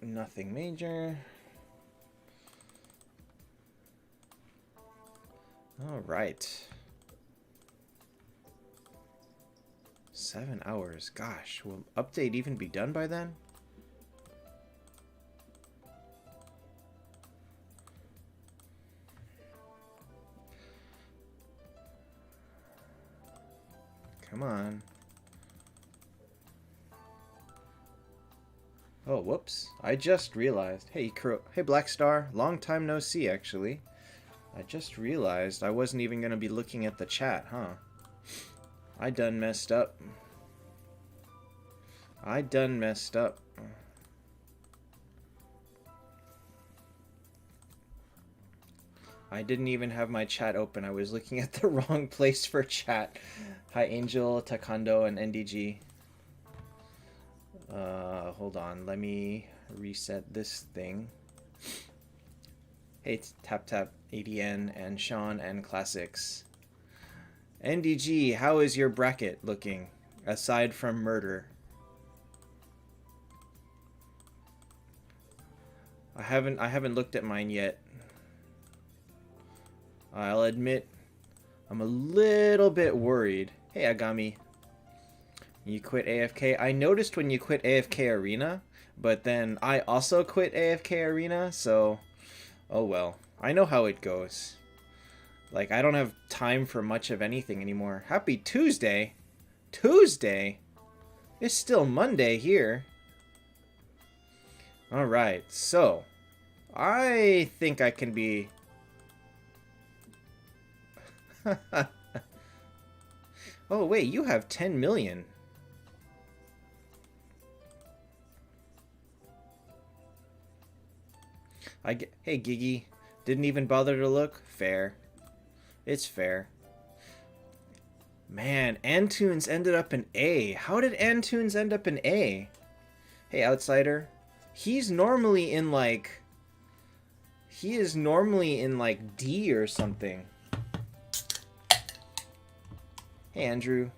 Nothing major. All right. 7 hours. Gosh, will update even be done by then? Come on. Oh, whoops. I just realized. Hey, hey, Black Star. Long time no see, actually. I just realized I wasn't even going to be looking at the chat, huh? I done messed up. I done messed up. I didn't even have my chat open. I was looking at the wrong place for chat. Hi, Angel, Taekwondo, and NDG. Hold on. Let me reset this thing. Hey, Taptap, ADN, and Sean, and Classics. NDG, how is your bracket looking, aside from murder? I haven't looked at mine yet. I'll admit, I'm a little bit worried. Hey, Agami. You quit AFK. I noticed when you quit AFK Arena, but then I also quit AFK Arena, so... Oh well. I know how it goes. Like, I don't have time for much of anything anymore. Happy Tuesday! Tuesday? It's still Monday here. Alright, so... I think I can be... Oh, wait, you have 10 million. Hey, Giggy. Didn't even bother to look? Fair. It's fair. Man, Antunes ended up in A. How did Antunes end up in A? Hey, Outsider. He's normally in, like... He is normally in, like, D or something. Hey, Andrew.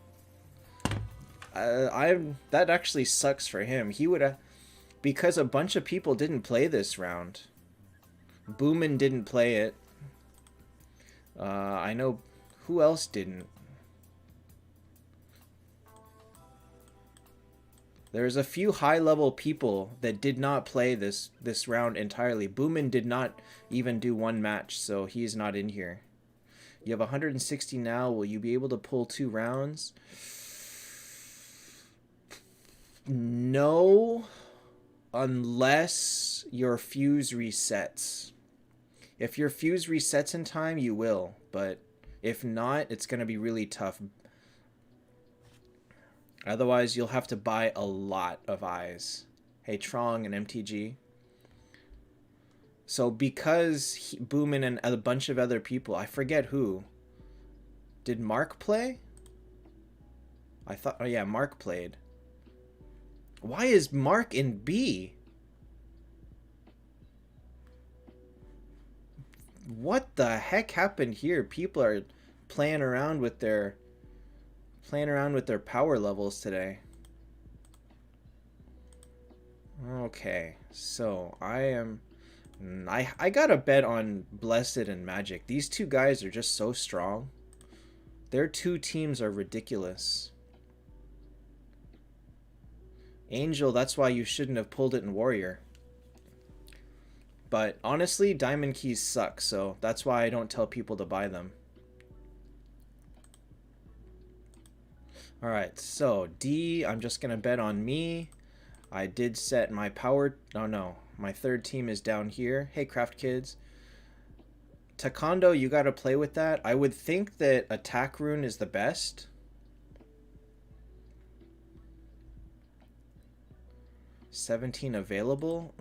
That actually sucks for him. He would have... Because a bunch of people didn't play this round. Boomin didn't play it. I know... Who else didn't? There's a few high-level people that did not play this round entirely. Boomin did not even do one match, so he's not in here. You have 160 now. Will you be able to pull 2 rounds? No, unless your fuse resets. If your fuse resets in time, you will. But if not, it's going to be really tough. Otherwise, you'll have to buy a lot of eyes. Hey, Trong and MTG. So because Boomin and a bunch of other people, I forget who. Did Mark play? I thought, oh yeah, Mark played. Why is Mark in B? What the heck happened here? People are playing around with their power levels today. Okay, so I got a bet on Blessed and Magic. These two guys are just so strong. Their 2 teams are ridiculous. Angel, that's why you shouldn't have pulled it in Warrior. But honestly, Diamond Keys suck, so that's why I don't tell people to buy them. Alright, so D, I'm just going to bet on me. I did set my power... Oh no, my 3rd team is down here. Hey, Craft Kids. Taekwondo, you got to play with that. I would think that Attack Rune is the best. 17 available.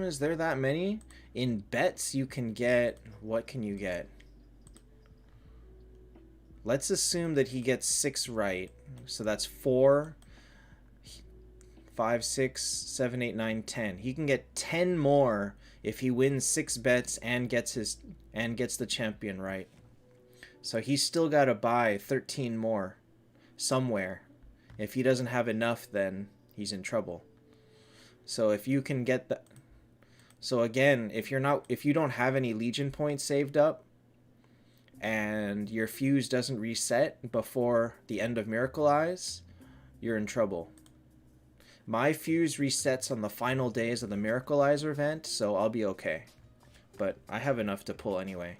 Is there that many? In bets, you can get... What can you get? Let's assume that he gets 6 right. So that's 4, 5, 6, 7, 8, 9, 10. He can get 10 more if he wins 6 bets and gets the champion right. So he's still got to buy 13 more somewhere. If he doesn't have enough, then he's in trouble. So if you can get the... So again, if you don't have any Legion points saved up, and your fuse doesn't reset before the end of Miracle Eyes, you're in trouble. My fuse resets on the final days of the Miracle Eyes event, so I'll be okay. But I have enough to pull anyway.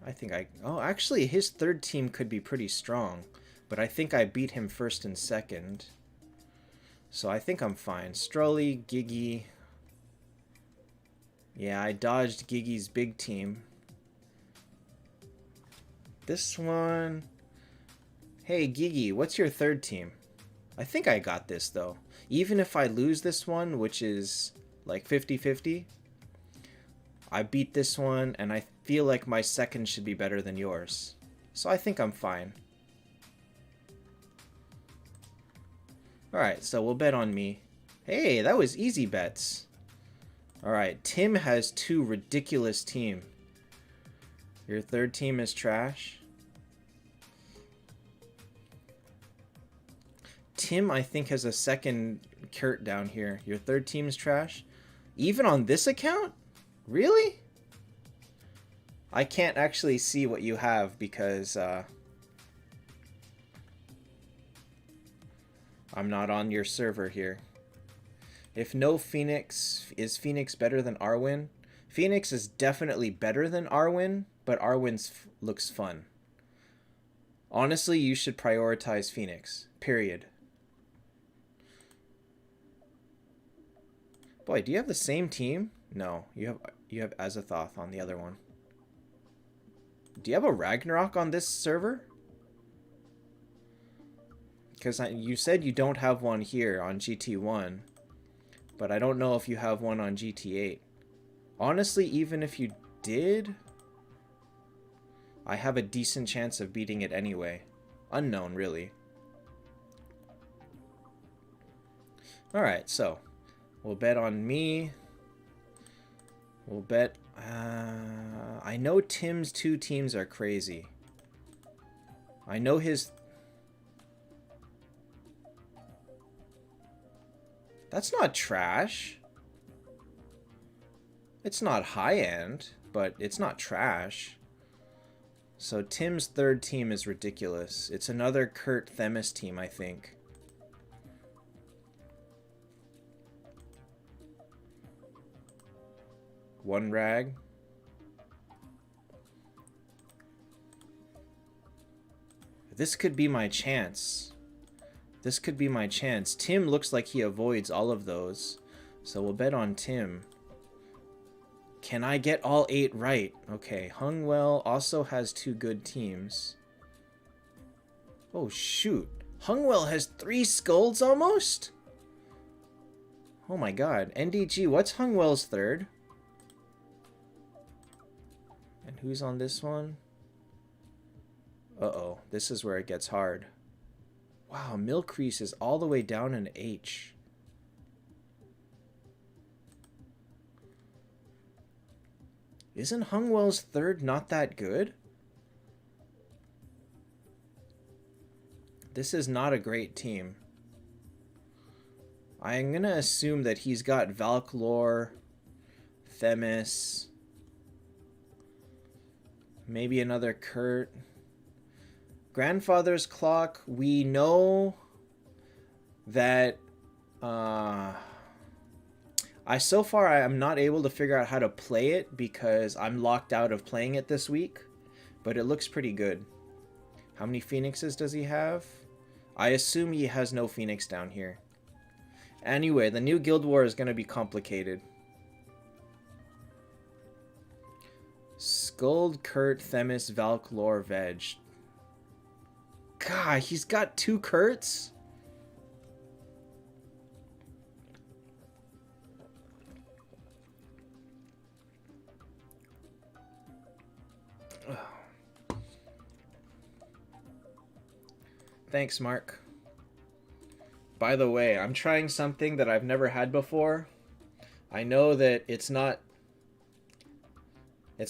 I think I... Oh, actually, his third team could be pretty strong. But I think I beat him first and second. So I think I'm fine. Strolly, Gigi... Yeah, I dodged Gigi's big team. This one... Hey, Gigi, what's your third team? I think I got this, though. Even if I lose this one, which is like 50-50, I beat this one, and I feel like my second should be better than yours. So I think I'm fine. Alright, so we'll bet on me. Hey, that was easy bets. Alright, Tim has 2 ridiculous team. Your third team is trash. Tim, I think, has a second Kurt down here. Your third team is trash? Even on this account? Really? I can't actually see what you have because I'm not on your server here. If no Phoenix, is Phoenix better than Arwen? Phoenix is definitely better than Arwen, but Arwen's looks fun. Honestly, you should prioritize Phoenix. Period. Boy, do you have the same team? No, you have Azathoth on the other one. Do you have a Ragnarok on this server? Because you said you don't have one here on GT1. But I don't know if you have one on GT8. Honestly, even if you did, I have a decent chance of beating it anyway. Unknown, really. Alright, so we'll bet on me. We'll bet... I know Tim's 2 teams are crazy. I know his... That's not trash. It's not high-end, but it's not trash. So Tim's third team is ridiculous. It's another Kurt Themis team, I think. One rag. This could be my chance. This could be my chance. Tim looks like he avoids all of those. So we'll bet on Tim. Can I get all 8 right? Okay, Hungwell also has 2 good teams. Oh, shoot. Hungwell has 3 skulls almost? Oh my god. NDG, what's Hungwell's third? And who's on this one? Uh-oh, this is where it gets hard. Wow, Milcrease is all the way down in H. Isn't Hungwell's third not that good? This is not a great team. I'm gonna assume that he's got Valklor, Themis, maybe another Kurt. Grandfather's Clock, we know that so far I am not able to figure out how to play it because I'm locked out of playing it this week, but it looks pretty good. How many Phoenixes does he have? I assume he has no Phoenix down here. Anyway, the new Guild War is going to be complicated. Skuld, Kurt, Themis, Valklor, Veg. God, he's got 2 Kurts? Thanks, Mark. By the way, I'm trying something that I've never had before. I know that it's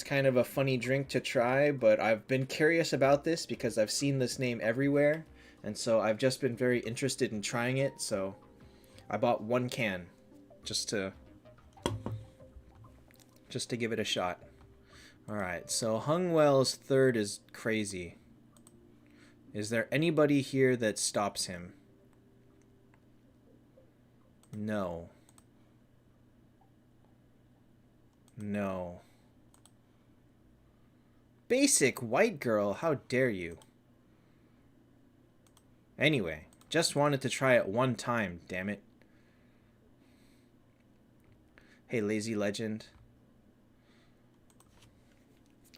kind of a funny drink to try, but I've been curious about this because I've seen this name everywhere. And so I've just been very interested in trying it, so I bought 1 can just to give it a shot. Alright, so Hungwell's third is crazy. Is there anybody here that stops him? No. No. Basic white girl, how dare you? Anyway, just wanted to try it one time, damn it. Hey, lazy legend.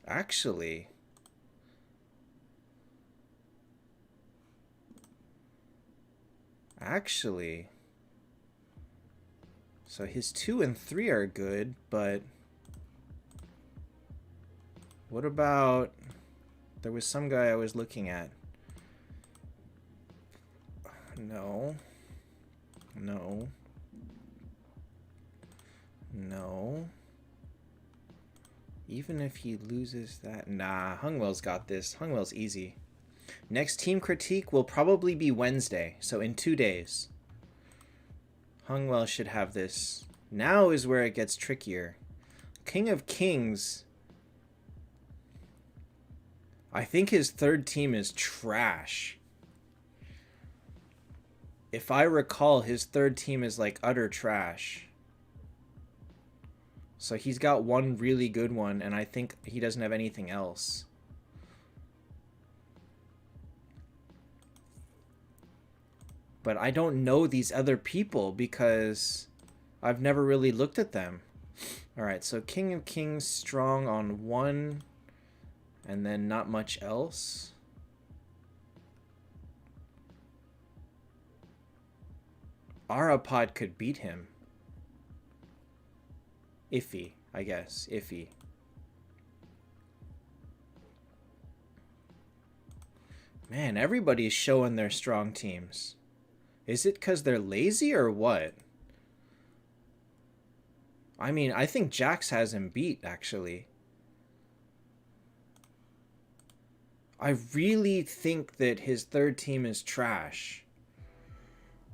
Actually, so his 2 and 3 are good, but what about, there was some guy I was looking at. No. No. No. Even if he loses that, nah, Hungwell's got this. Hungwell's easy. Next team critique will probably be Wednesday, so in 2 days. Hungwell should have this. Now is where it gets trickier. King of Kings. I think his third team is trash. If I recall, his third team is like utter trash. So he's got one really good one, and I think he doesn't have anything else. But I don't know these other people because I've never really looked at them. Alright, so King of Kings strong on 1, and then not much else. Arapod could beat him. Iffy, I guess. Iffy. Man, everybody's showing their strong teams. Is it because they're lazy or what? I mean, I think Jax has him beat, actually. I really think that his third team is trash.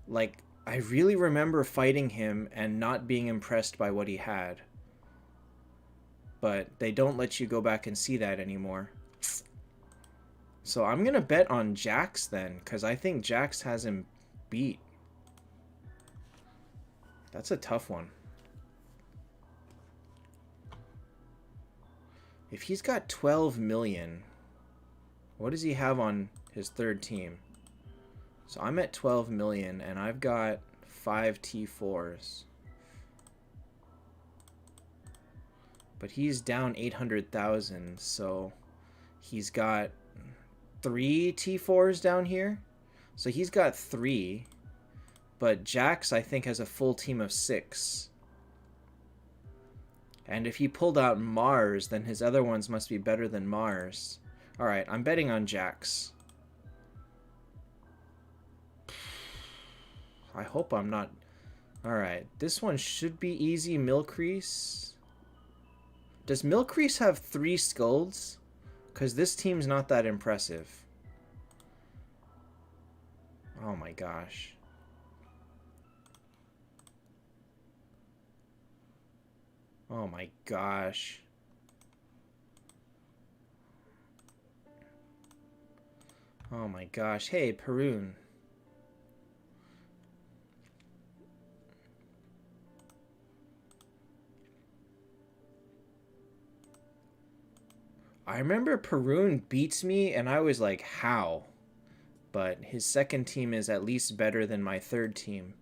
Like, I really remember fighting him and not being impressed by what he had. But they don't let you go back and see that anymore. So I'm going to bet on Jax then, because I think Jax has him beat. That's a tough one. If he's got 12 million, what does he have on his third team? So I'm at 12 million, and I've got 5 T4s. But he's down 800,000, so he's got 3 T4s down here. So he's got 3, but Jax, I think, has a full team of 6. And if he pulled out Mars, then his other ones must be better than Mars. Alright, I'm betting on Jax. I hope I'm not... Alright, this one should be easy. Milcrease. Does Milcrease have 3 skulls? Because this team's not that impressive. Oh my gosh. Oh my gosh. Oh my gosh. Hey, Perun. I remember Perun beats me and I was like, how? But his second team is at least better than my third team.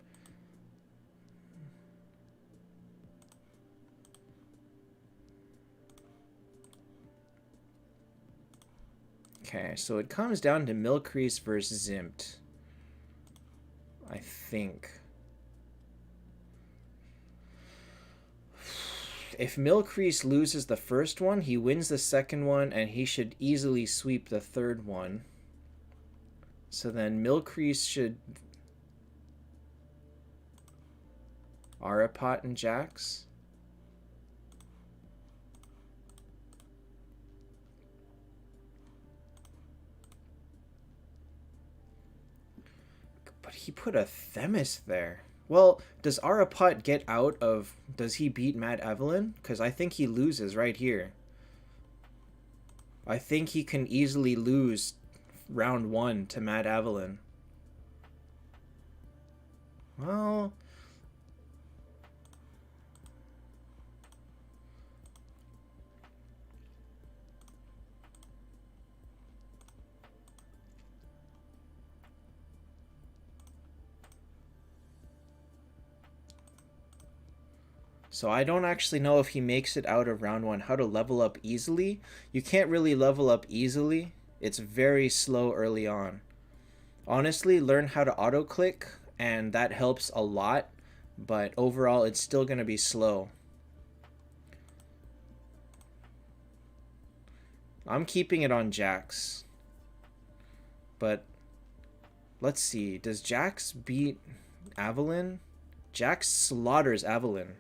Okay, so it comes down to Milcrease versus Zimt. I think. If Milcrease loses the first one, he wins the second one, and he should easily sweep the third one. So then Milcrease should... Arapot and Jax? But he put a Themis there. Well, does Arapot get out of... Does he beat Mad Evelyn? Because I think he loses right here. I think he can easily lose round 1 to Mad Evelyn. Well... So I don't actually know if he makes it out of round 1. How to level up easily? You can't really level up easily. It's very slow early on. Honestly, learn how to auto-click, and that helps a lot. But overall, it's still going to be slow. I'm keeping it on Jax. But let's see. Does Jax beat Evelyn? Jax slaughters Evelyn.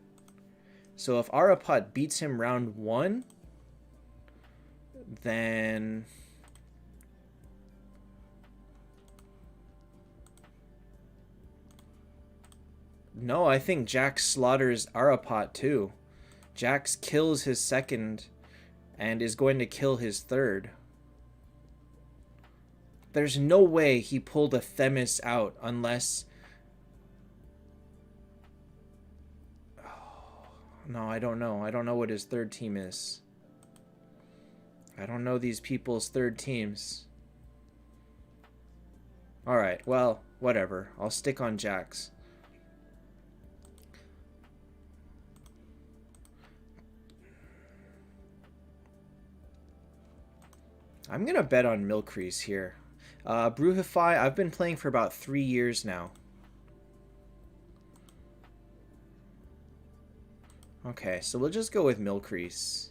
So if Arapot beats him round 1, then... No, I think Jax slaughters Arapot too. Jax kills his second and is going to kill his third. There's no way he pulled a Themis out unless... No, I don't know. I don't know what his third team is. I don't know these people's third teams. Alright, well, whatever. I'll stick on Jax. I'm gonna bet on Milcrease here. Bruhify, I've been playing for about 3 years now. Okay, so we'll just go with Milcrease.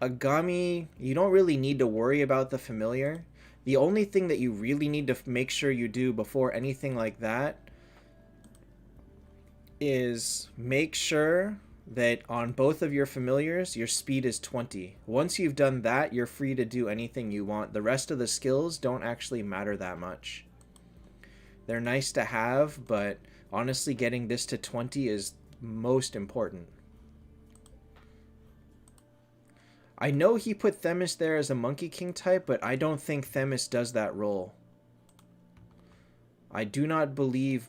Agami, you don't really need to worry about the familiar. The only thing that you really need to make sure you do before anything like that is make sure that on both of your familiars, your speed is 20. Once you've done that, you're free to do anything you want. The rest of the skills don't actually matter that much. They're nice to have, but honestly, getting this to 20 is most important. I know he put Themis there as a Monkey King type, but I don't think Themis does that role. I do not believe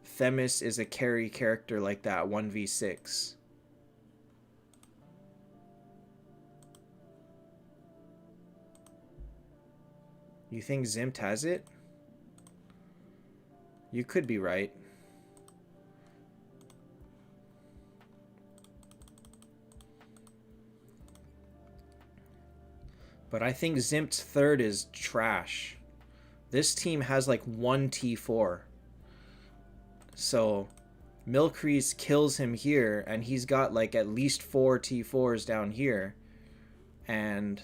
Themis is a carry character like that, 1v6. You think Zimpt has it? You could be right. But I think Zimt's third is trash. This team has like 1 T4. So Milcrease kills him here, and he's got like at least 4 T4s down here. And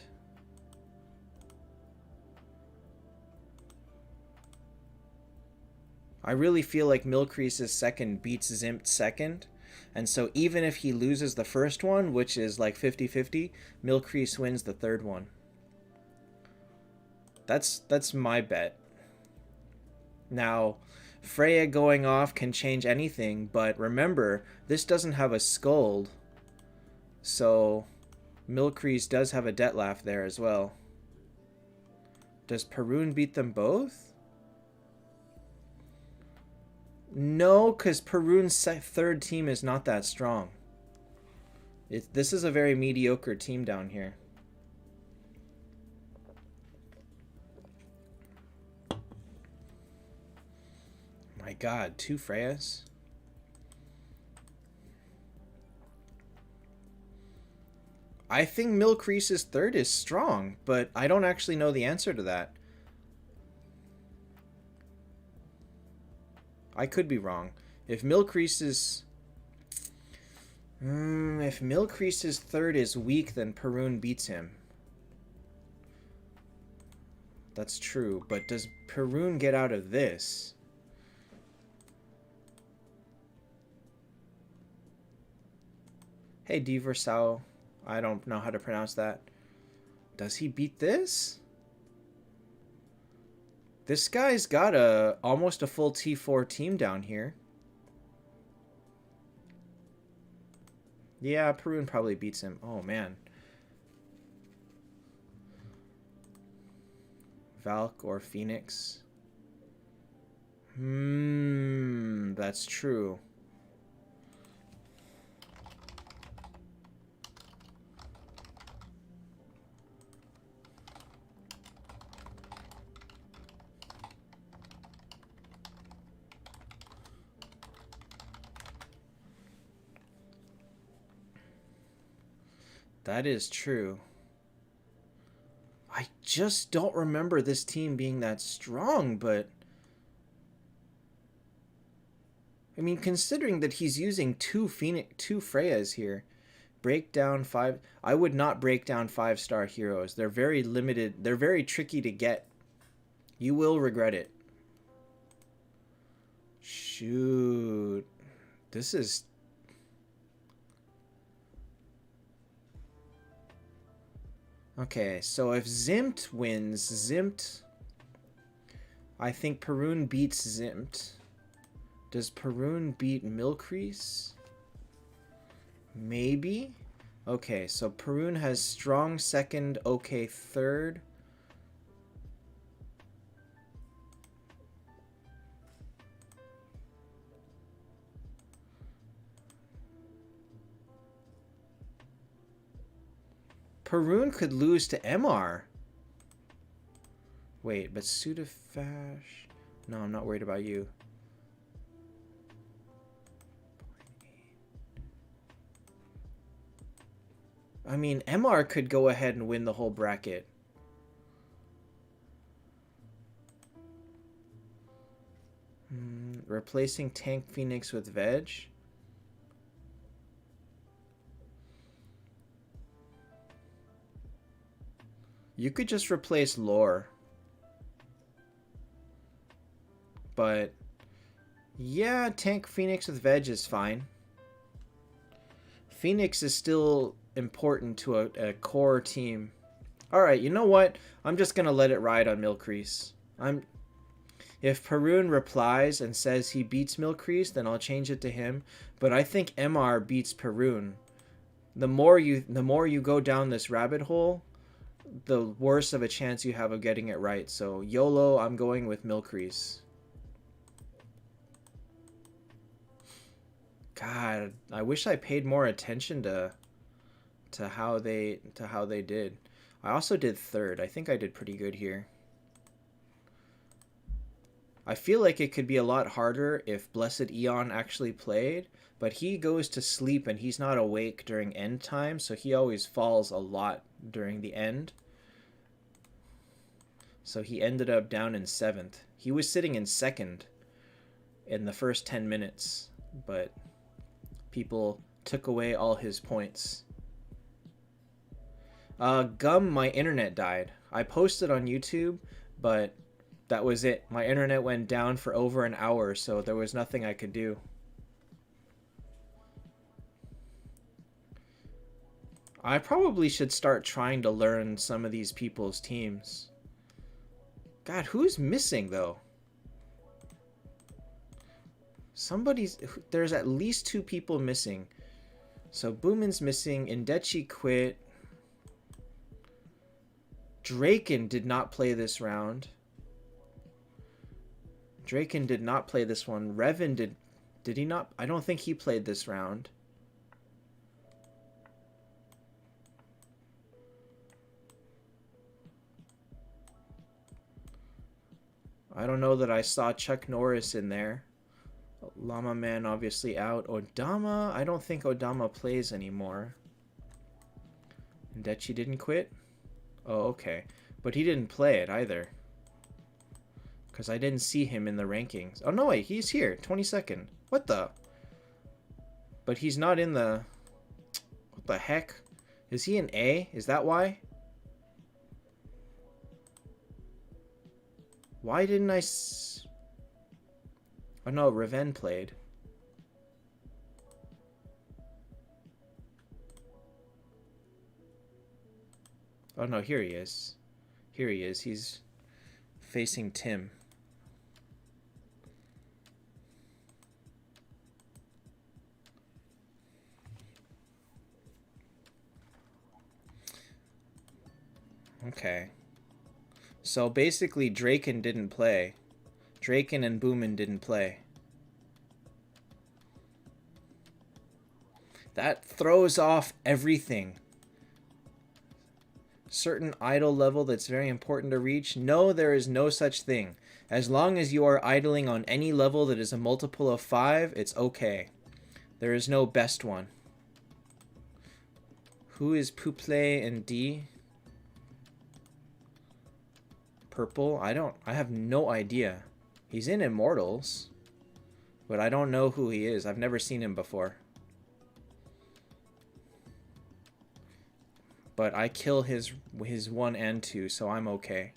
I really feel like Milcrease's second beats Zimpt's second. And so even if he loses the first one, which is like 50-50, Milcrease wins the third one. That's my bet. Now, Freya going off can change anything, but remember, this doesn't have a Skuld. So Milcrease does have a Detlef there as well. Does Perun beat them both? No, because Perun's third team is not that strong. This is a very mediocre team down here. My god, 2 Freyas? I think Milcrease's third is strong, but I don't actually know the answer to that. I could be wrong. If Milcrease's third is weak, then Perun beats him. That's true, but does Perun get out of this? Hey, Diversau. I don't know how to pronounce that. Does he beat this? This guy's got almost a full T4 team down here. Yeah, Perun probably beats him. Oh, man. Valk or Phoenix. That's true. That is true. I just don't remember this team being that strong, but... I mean, considering that he's using two Freyas here. Break down 5... I would not break down 5-star heroes. They're very limited. They're very tricky to get. You will regret it. Shoot. This is... Okay, so if Zimt wins, I think Perun beats Zimt. Does Perun beat Milcrease? Maybe? Okay, so Perun has strong second, okay third. Perun could lose to MR. Wait, but Sudaflash... No, I'm not worried about you. I mean, MR could go ahead and win the whole bracket. Replacing Tank Phoenix with Veg. You could just replace Lore. But yeah, Tank Phoenix with Veg is fine. Phoenix is still important to a core team. Alright, you know what? I'm just going to let it ride on Milcrease. If Perun replies and says he beats Milcrease, then I'll change it to him. But I think MR beats Perun. The more you go down this rabbit hole, the worse of a chance you have of getting it right. So YOLO, I'm going with Milcrease. God, I wish I paid more attention to how they did. I also did third. I think I did pretty good here. I feel like it could be a lot harder if Blessed Eon actually played, but he goes to sleep and he's not awake during end time, so he always falls a lot during the end. So he ended up down in 7th. He was sitting in 2nd in the first 10 minutes, but people took away all his points. Gum, my internet died. I posted on YouTube, but that was it. My internet went down for over an hour, so there was nothing I could do. I probably should start trying to learn some of these people's teams. God, who's missing, though? There's at least 2 people missing. So Boomin's missing. Indechi quit. Draken did not play this round. Draken did not play this one. Revan did he not? I don't think he played this round. I don't know that I saw Chuck Norris in there. Llama Man obviously out. Odama, I don't think Odama plays anymore. Ndechi didn't quit? Oh, okay. But he didn't play it either. Because I didn't see him in the rankings. Oh, no, wait. He's here. 22nd. What the? But he's not in the... What the heck? Is he an A? Is that why? Why didn't I... Oh, no. Reven played. Oh, no. Here he is. Here he is. He's facing Tim. Okay. So basically Draken didn't play. Draken and Boomin didn't play. That throws off everything. Certain idle level that's very important to reach? No, there is no such thing. As long as you are idling on any level that is a multiple of 5, it's okay. There is no best one. Who is Pouple and D? Purple? I have no idea. He's in Immortals, but I don't know who he is. I've never seen him before. But I kill his 1 and 2, so I'm okay.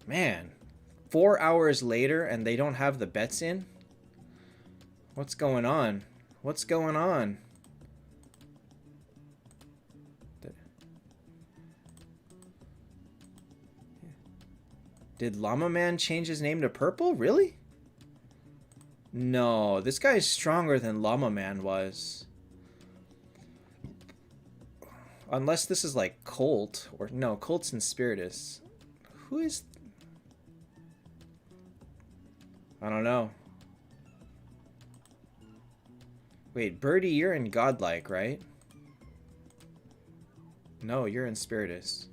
Man, 4 hours later and they don't have the bets in? What's going on? What's going on? Did Llama Man change his name to Purple? Really? No, this guy is stronger than Llama Man was. Unless this is like Colt, or no, Colt's and Spiritus. Who is... I don't know. Wait, Birdie, you're in Godlike, right? No, you're in Spiritus.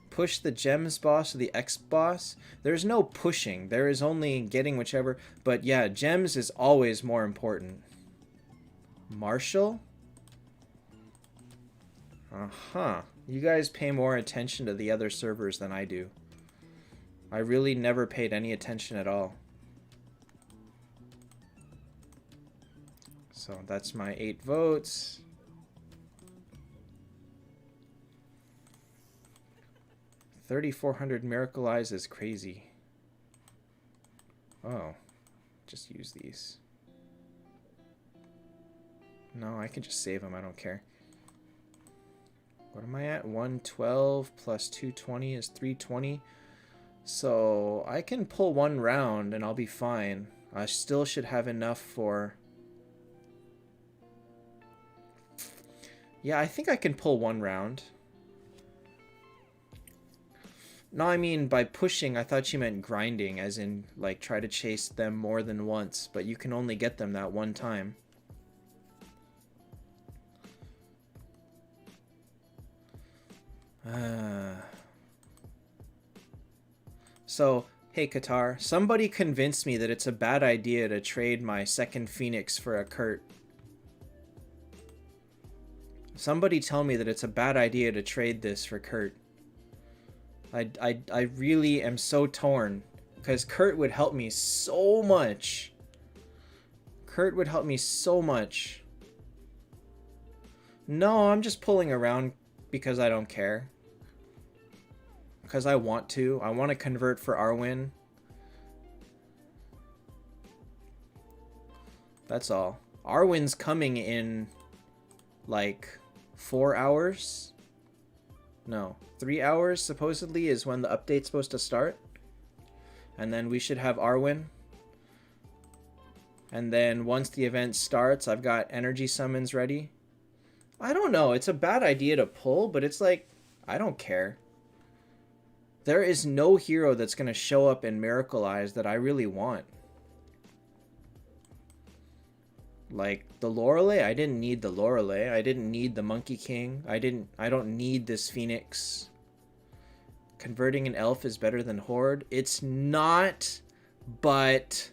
Push the Gems boss or the X boss? There's no pushing. There is only getting whichever. But yeah, Gems is always more important. Marshall? Uh-huh. You guys pay more attention to the other servers than I do. I really never paid any attention at all. So that's my 8 votes. $3,400 Miracle Eyes is crazy. Oh, just use these. No, I can just save them. I don't care. What am I at? 112 plus 220 is 320. So I can pull 1 round and I'll be fine. I still should have enough for... Yeah, I think I can pull 1 round. No, I mean, by pushing, I thought you meant grinding, as in, like, try to chase them more than once, but you can only get them that 1 time. So, hey, Qatar, somebody convinced me that it's a bad idea to trade my 2nd Phoenix for a Kurt. Somebody tell me that it's a bad idea to trade this for Kurt. I really am so torn, because Kurt would help me so much. Kurt would help me so much. No, I'm just pulling around because I don't care. Because I want to. I want to convert for Arwen. That's all. Arwen's coming in like 4 hours. No, 3 hours supposedly is when the update's supposed to start. And then we should have Arwen. And then once the event starts, I've got energy summons ready. I don't know. It's a bad idea to pull, but it's like, I don't care. There is no hero that's going to show up in Miracle Eyes that I really want. Like, the Lorelei, I didn't need the Lorelei. I didn't need the Monkey King. I don't need this Phoenix. Converting an elf is better than Horde. It's not, but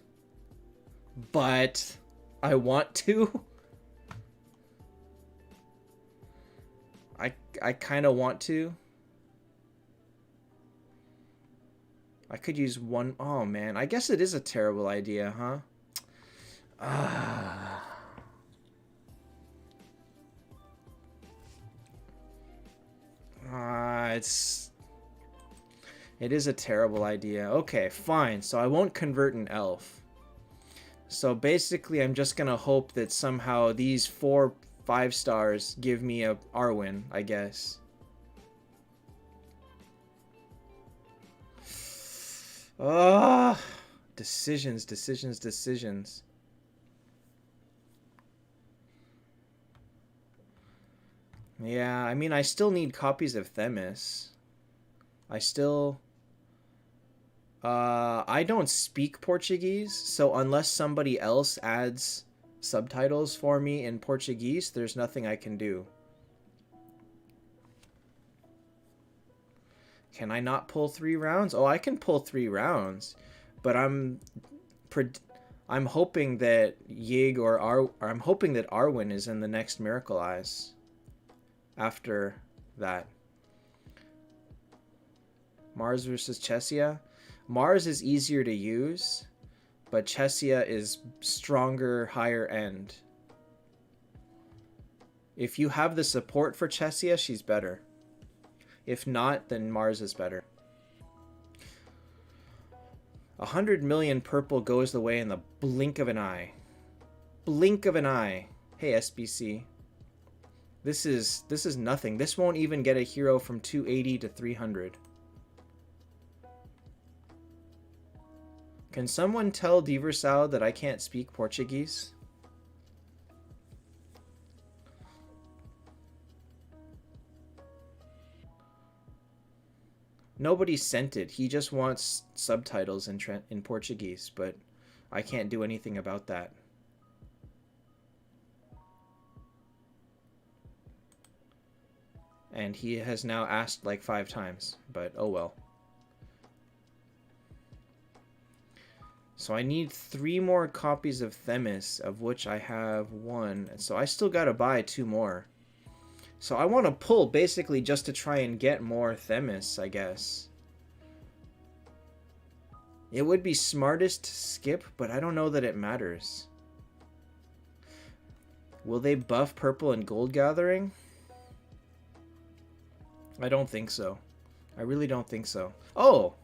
I want to. I kind of want to. I could use 1. Oh, man. I guess it is a terrible idea, huh? It is a terrible idea. Okay, fine. So I won't convert an elf. So basically, I'm just going to hope that somehow these 4 5-stars give me a Arwen, I guess. Decisions. Yeah, I mean, I still need copies of Themis. I still... I don't speak Portuguese, so unless somebody else adds subtitles for me in Portuguese, there's nothing I can do. Can I not pull 3 rounds? Oh, I can pull 3 rounds, but I'm hoping that I'm hoping that Arwen is in the next Miracle Eyes after that. Mars versus Chessia. Mars is easier to use, but Chessia is stronger, higher end. If you have the support for Chessia, she's better. If not, then Mars is better. 100 million purple goes away in the blink of an eye. Blink of an eye. Hey, SBC. This is nothing. This won't even get a hero from 280 to 300. Can someone tell Diversal that I can't speak Portuguese? Nobody sent it. He just wants subtitles in Portuguese, but I can't do anything about that. And he has now asked like 5 times, but oh well. So I need 3 more copies of Themis, of which I have 1. So I still gotta buy 2 more. So I want to pull basically just to try and get more Themis, I guess. It would be smartest to skip, but I don't know that it matters. Will they buff purple and gold gathering? I don't think so. I really don't think so. Oh!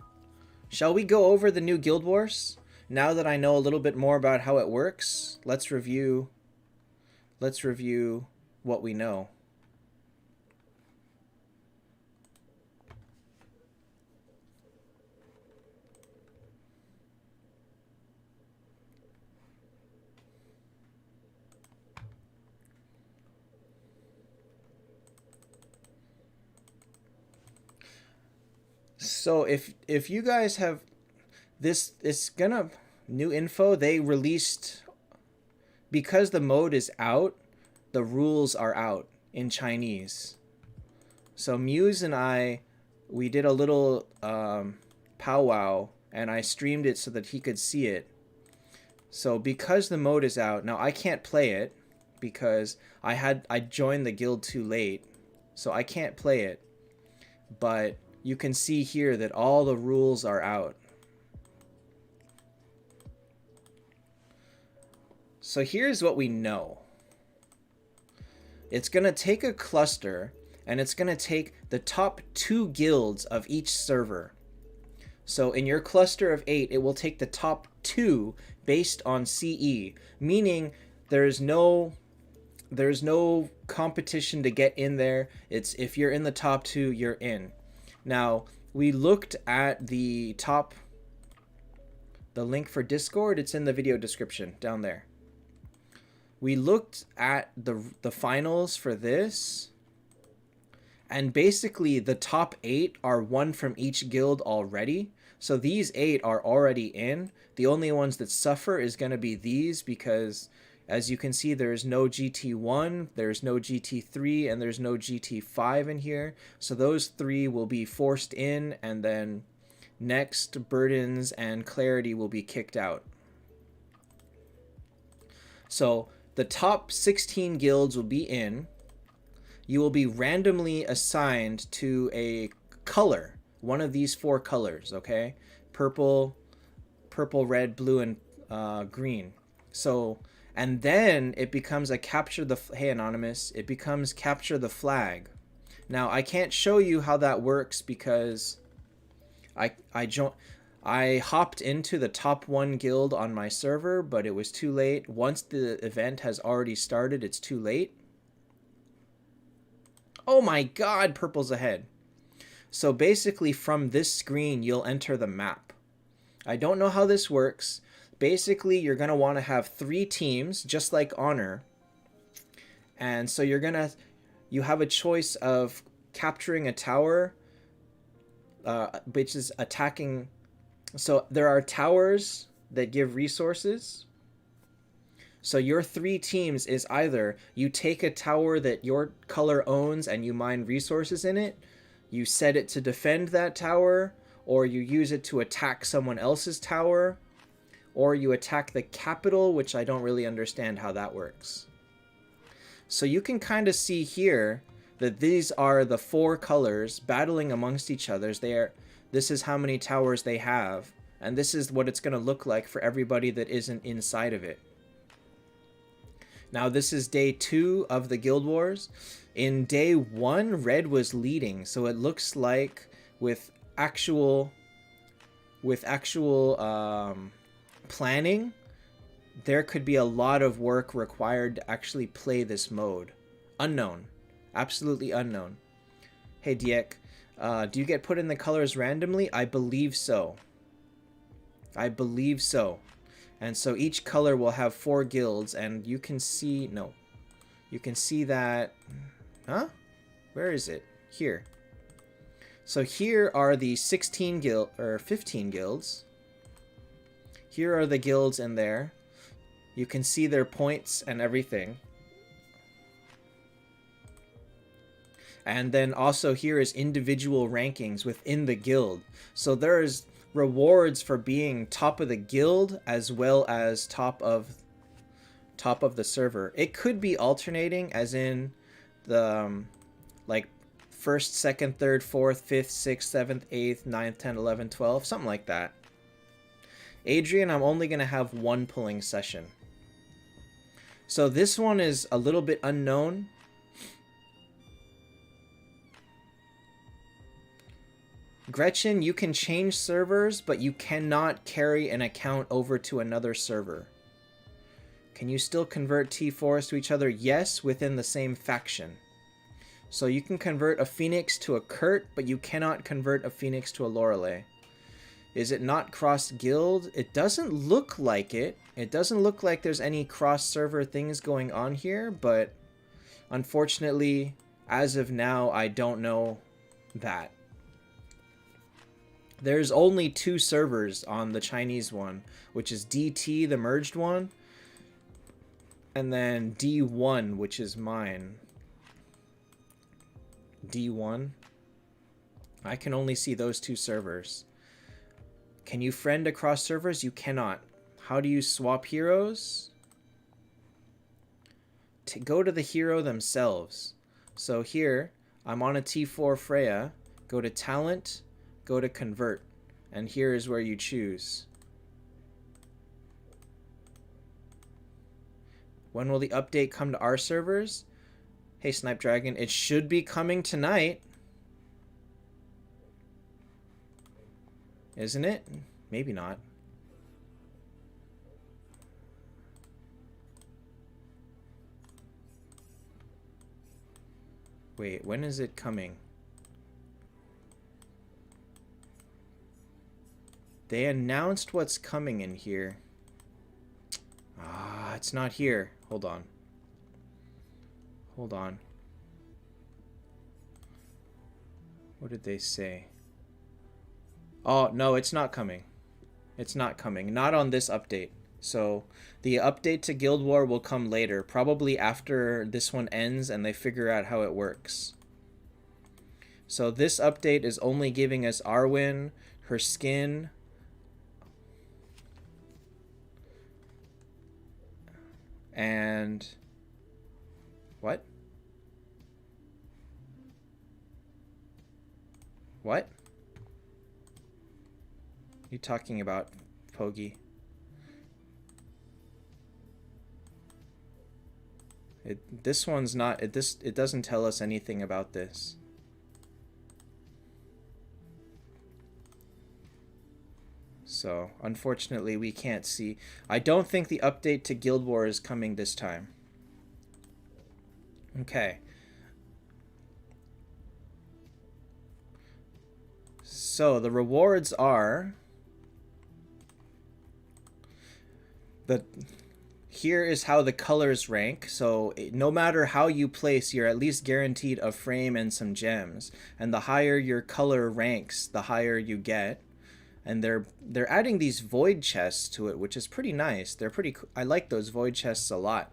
Shall we go over the new Guild Wars? Now that I know a little bit more about how it works, let's review what we know. So if you guys have this, it's gonna new info they released, because the mode is out, the rules are out in Chinese. So Muse and we did a little powwow, and I streamed it so that he could see it. So because the mode is out now, I can't play it because I joined the guild too late, so I can't play it. But you can see here that all the rules are out. So here's what we know. It's going to take a cluster, and it's going to take the top 2 guilds of each server. So in your cluster of 8, it will take the top 2 based on CE, meaning there's no competition to get in there. It's if you're in the top 2, you're in. Now, we looked at the link for Discord. It's in the video description down there. We looked at the finals for this, and basically the top 8 are 1 from each guild already. So these 8 are already in. The only ones that suffer is going to be these, because as you can see, there's no GT1, there's no GT3, and there's no GT5 in here. So those 3 will be forced in, and then next, Burdens and Clarity will be kicked out. So the top 16 guilds will be in. You will be randomly assigned to a color, one of these 4 colors, okay? Purple, red, blue, and green. So... and then it becomes a hey Anonymous, it becomes capture the flag. Now I can't show you how that works because I hopped into the top 1 guild on my server, but it was too late. Once the event has already started, it's too late. Oh my god, purple's ahead. So basically from this screen, you'll enter the map. I don't know how this works. Basically, you're going to want to have 3 teams, just like Honor. And so you're going to... you have a choice of capturing a tower, which is attacking. So there are towers that give resources. So your 3 teams is either you take a tower that your color owns and you mine resources in it, you set it to defend that tower, or you use it to attack someone else's tower, or you attack the capital, which I don't really understand how that works. So you can kind of see here that these are the 4 colors battling amongst each other. This is how many towers they have, and this is what it's going to look like for everybody that isn't inside of it. Now this is day 2 of the Guild Wars. In day 1, red was leading, so it looks like with actual planning, there could be a lot of work required to actually play this mode. Unknown. Absolutely unknown. Hey Diek, do you get put in the colors randomly? I believe so. I believe so. And so each color will have 4 guilds, and you can see... No. You can see that... Huh? Where is it? Here. So here are the 15 guilds. Here are the guilds in there. You can see their points and everything. And then also here is individual rankings within the guild. So there's rewards for being top of the guild as well as top of the server. It could be alternating, as in the like 1st, 2nd, 3rd, 4th, 5th, 6th, 7th, 8th, 9th, 10th, 11th, 12th, something like that. Adrian, I'm only going to have 1 pulling session. So this one is a little bit unknown. Gretchen, you can change servers, but you cannot carry an account over to another server. Can you still convert T4s to each other? Yes, within the same faction. So you can convert a Phoenix to a Kurt, but you cannot convert a Phoenix to a Lorelei. Is it not cross-guild? It doesn't look like it. It doesn't look like there's any cross-server things going on here, but unfortunately, as of now, I don't know that. There's only 2 servers on the Chinese one, which is DT, the merged one, and then D1, which is mine. D1. I can only see those 2 servers. Can you friend across servers? You cannot. How do you swap heroes? Go to the hero themselves. So here, I'm on a T4 Freya. Go to talent, go to convert, and here is where you choose. When will the update come to our servers? Hey Snipdragon, it should be coming tonight. Isn't it? Maybe not. Wait, when is it coming? They announced what's coming in here. Ah, it's not here. Hold on. Hold on. What did they say? Oh, no, it's not coming. It's not coming. Not on this update. So the update to Guild War will come later, probably after this one ends and they figure out how it works. So this update is only giving us Arwen, her skin, and what? What? You talking about, Pogi? This one's not. It doesn't tell us anything about this. So unfortunately, we can't see. I don't think the update to Guild War is coming this time. Okay. So the rewards are the here is how the colors rank. So no matter how you place, you're at least guaranteed a frame and some gems. And the higher your color ranks, the higher you get. And they're adding these void chests to it, which is pretty nice. They're pretty. I like those void chests a lot.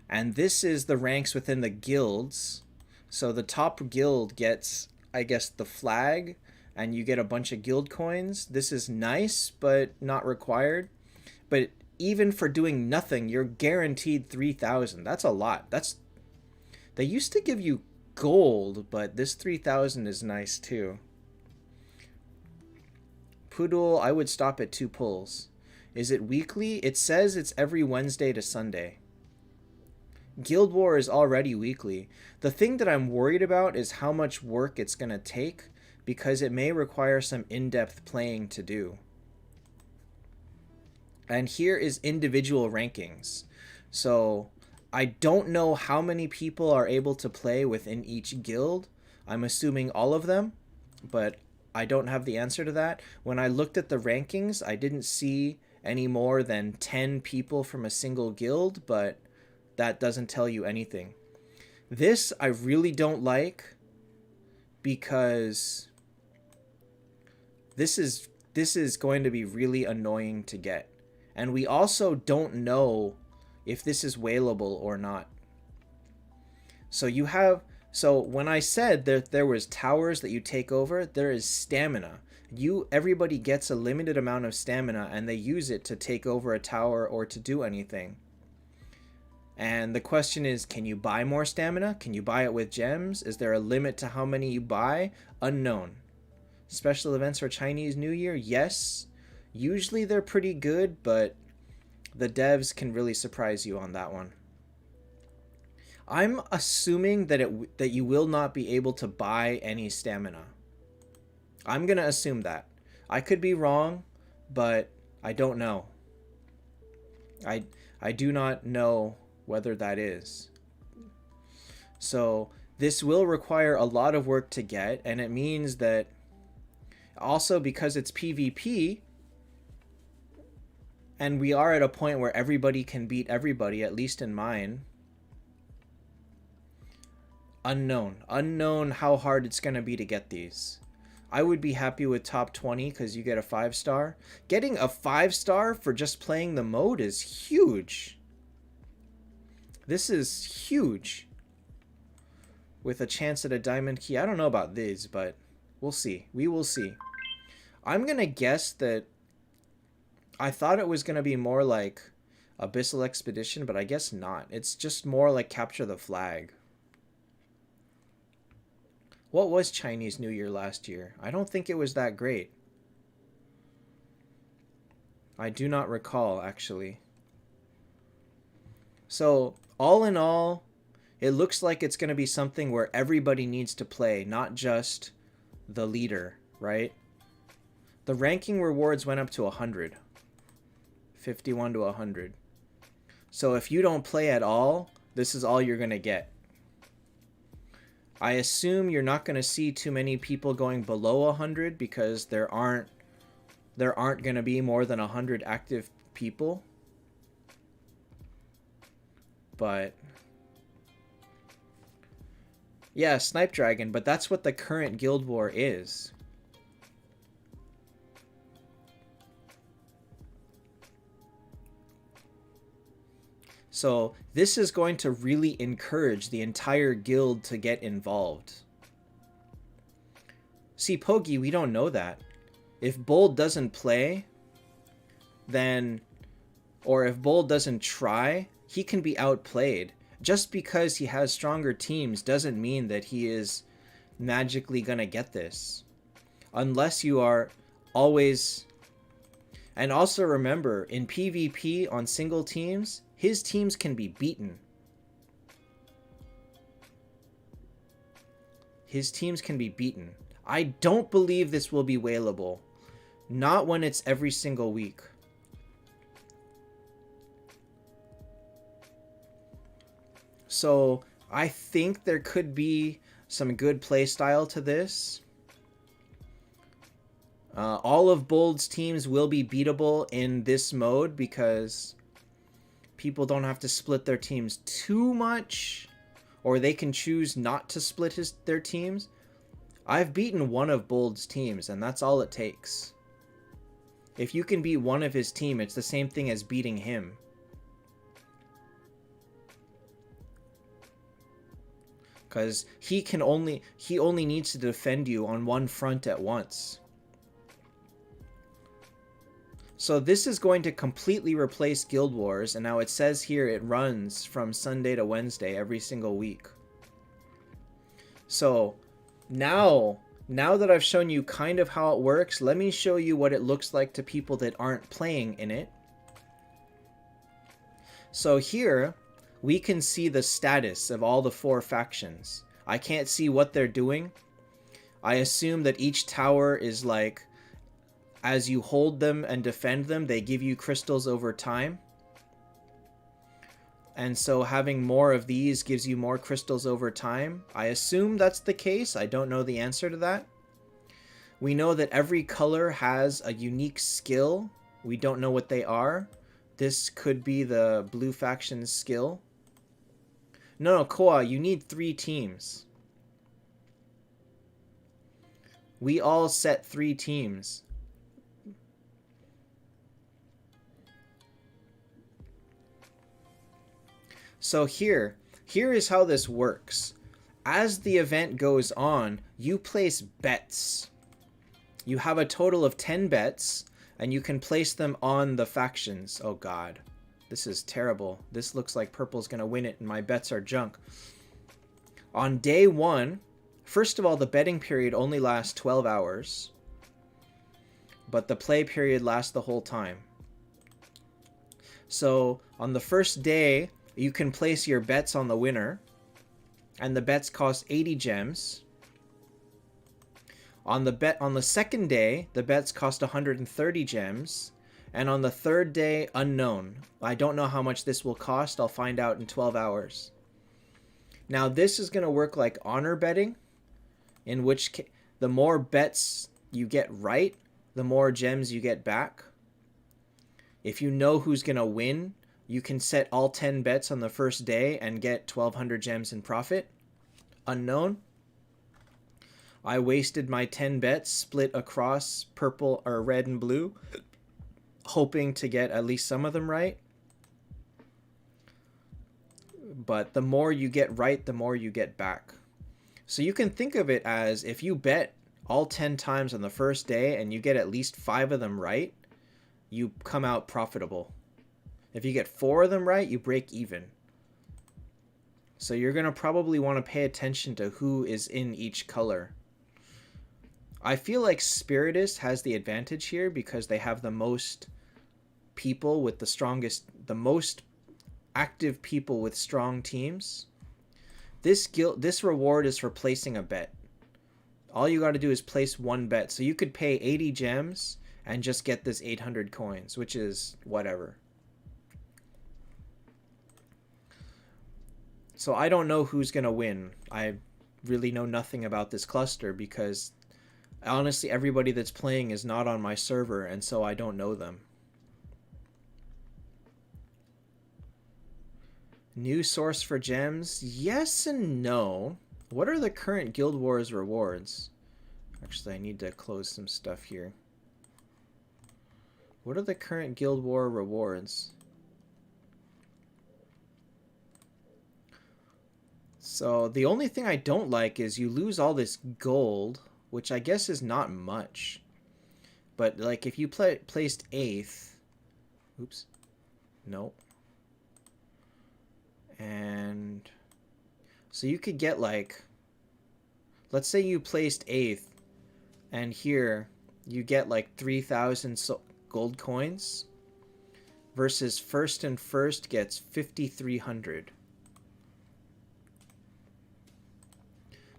And this is the ranks within the guilds. So the top guild gets, I guess, the flag, and you get a bunch of guild coins. This is nice, but not required. But even for doing nothing, you're guaranteed 3,000. That's a lot. They used to give you gold, but this 3,000 is nice too. Poodle, I would stop at 2 pulls. Is it weekly? It says it's every Wednesday to Sunday. Guild War is already weekly. The thing that I'm worried about is how much work it's going to take, because it may require some in-depth playing to do. And here is individual rankings. So I don't know how many people are able to play within each guild. I'm assuming all of them, but I don't have the answer to that. When I looked at the rankings, I didn't see any more than 10 people from a single guild, but that doesn't tell you anything. This I really don't like, because this is going to be really annoying to get. And we also don't know if this is whalable or not. So when I said that there was towers that you take over, there is stamina. Everybody gets a limited amount of stamina, and they use it to take over a tower or to do anything. And the question is, can you buy more stamina? Can you buy it with gems? Is there a limit to how many you buy? Unknown. Special events for Chinese New Year? Yes. Usually they're pretty good, but the devs can really surprise you on that one. I'm assuming that you will not be able to buy any stamina. I'm going to assume that. I could be wrong, but I don't know. I do not know whether that is. So this will require a lot of work to get, and it means that also, because it's PvP, and we are at a point where everybody can beat everybody, at least in mine. Unknown how hard it's going to be to get these. I would be happy with top 20 because you get a 5-star. Getting a 5-star for just playing the mode is huge. This is huge. With a chance at a diamond key. I don't know about these, but we'll see. We will see. I'm going to guess that I thought it was going to be more like Abyssal Expedition, but I guess not. It's just more like Capture the Flag. What was Chinese New Year last year? I don't think it was that great. I do not recall, actually. So, all in all, it looks like it's going to be something where everybody needs to play, not just the leader, right? The ranking rewards went up to 100. 51 to 100. So if you don't play at all, this is all you're going to get. I assume you're not going to see too many people going below 100 because there aren't going to be more than 100 active people. But yeah, Snipe Dragon, but that's what the current Guild War is. So this is going to really encourage the entire guild to get involved. See, Pogi, we don't know that. If Bold doesn't play, then, or if Bold doesn't try, he can be outplayed. Just because he has stronger teams doesn't mean that he is magically gonna get this. Unless you are always... And also remember, in PvP on single teams, his teams can be beaten. His teams can be beaten. I don't believe this will be whalable. Not when it's every single week. So I think there could be some good playstyle to this. All of Bold's teams will be beatable in this mode because people don't have to split their teams too much, or they can choose not to split their teams. I've beaten one of Bold's teams, and that's all it takes. If you can beat one of his team, it's the same thing as beating him. Because he only needs to defend you on one front at once. So this is going to completely replace Guild Wars, and now it says here it runs from Sunday to Wednesday every single week. So now that I've shown you kind of how it works, let me show you what it looks like to people that aren't playing in it. So here, we can see the status of all the 4 factions. I can't see what they're doing. I assume that each tower is like, as you hold them and defend them, they give you crystals over time. And so having more of these gives you more crystals over time. I assume that's the case. I don't know the answer to that. We know that every color has a unique skill. We don't know what they are. This could be the blue faction's skill. No, Koa, you need 3 teams. We all set 3 teams. So here is how this works. As the event goes on, you place bets. You have a total of 10 bets, and you can place them on the factions. Oh god. This is terrible. This looks like purple's gonna win it, and my bets are junk. On day 1, first of all, the betting period only lasts 12 hours. But the play period lasts the whole time. So, on the first day, you can place your bets on the winner. And the bets cost 80 gems. On the second day, the bets cost 130 gems. And on the third day, unknown. I don't know how much this will cost. I'll find out in 12 hours. Now, this is going to work like honor betting, in which the more bets you get right, the more gems you get back. If you know who's going to win, you can set all 10 bets on the first day and get 1,200 gems in profit. Unknown. I wasted my 10 bets split across purple or red and blue, hoping to get at least some of them right. But the more you get right, the more you get back. So you can think of it as if you bet all 10 times on the first day and you get at least 5 of them right, you come out profitable. If you get 4 of them right, you break even. So you're going to probably want to pay attention to who is in each color. I feel like Spiritist has the advantage here because they have the most people with the most active people with strong teams. This reward is for placing a bet. All you got to do is place 1 bet. So you could pay 80 gems and just get this 800 coins, which is whatever. So I don't know who's going to win. I really know nothing about this cluster because honestly everybody that's playing is not on my server, and so I don't know them. New source for gems? Yes and no. What are the current Guild Wars rewards? Actually, I need to close some stuff here. What are the current Guild War rewards? So the only thing I don't like is you lose all this gold, which I guess is not much. But like if you placed 8th, oops, no. And so you could get like, let's say you placed 8th, and here you get like 3,000 gold coins, versus first and first gets 5,300.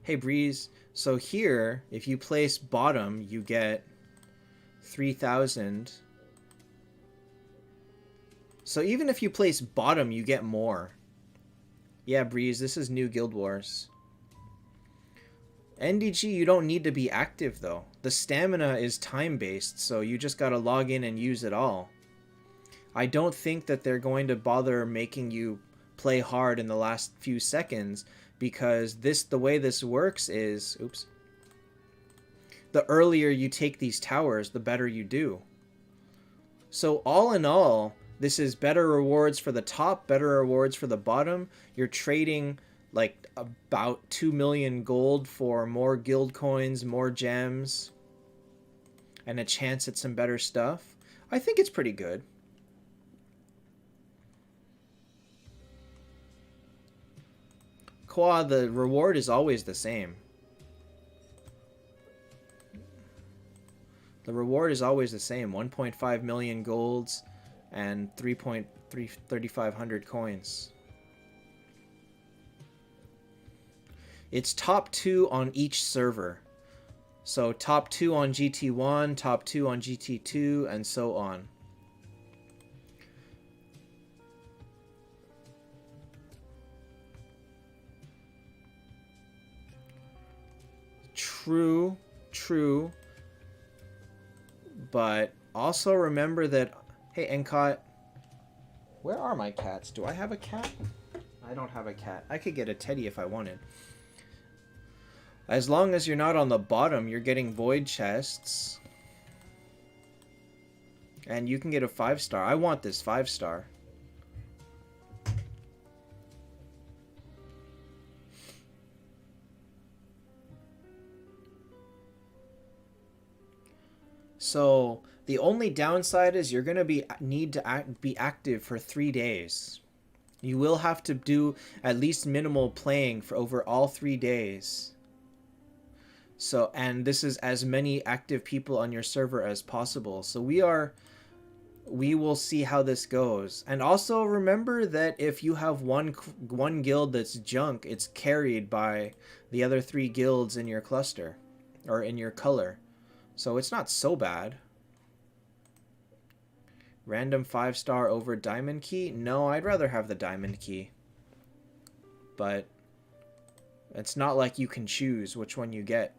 Hey Breeze, so here, if you place bottom, you get 3,000. So even if you place bottom, you get more. Yeah, Breeze, this is new Guild Wars. NDG, you don't need to be active, though. The stamina is time-based, so you just gotta log in and use it all. I don't think that they're going to bother making you play hard in the last few seconds, because the way this works is, oops, the earlier you take these towers, the better you do. So all in all, this is better rewards for the top, better rewards for the bottom. You're trading like about 2 million gold for more guild coins, more gems, and a chance at some better stuff. I think it's pretty good. Qua, the reward is always the same. The reward is always the same. 1.5 million golds and 3,500 coins. It's top 2 on each server. So top 2 on GT1, top 2 on GT2, and so on. True, true. But also remember that... Hey, Encott. Where are my cats? Do I have a cat? I don't have a cat. I could get a teddy if I wanted. As long as you're not on the bottom, you're getting void chests. And you can get a 5-star. I want this 5-star. So the only downside is you're gonna need to be active for 3 days. You will have to do at least minimal playing for over all 3 days. So, and this is as many active people on your server as possible. So we will see how this goes. And also remember that if you have one guild that's junk, it's carried by the other 3 guilds in your cluster or in your color. So it's not so bad. Random 5-star over diamond key? No, I'd rather have the diamond key. But it's not like you can choose which one you get.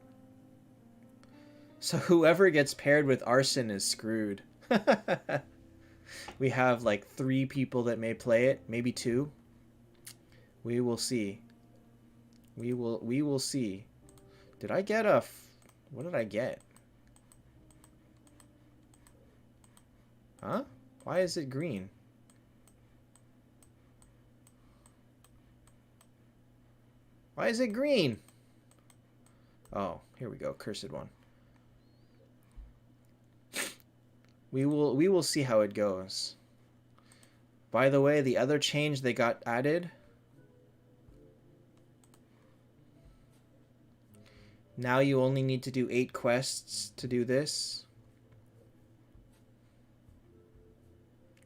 So whoever gets paired with arson is screwed. We have like 3 people that may play it, maybe 2. We will see. We will see. Did I get a... What did I get? Huh? Why is it green? Why is it green? Oh, here we go. Cursed one. We will see how it goes. By the way, the other change they got added. Now you only need to do 8 quests to do this.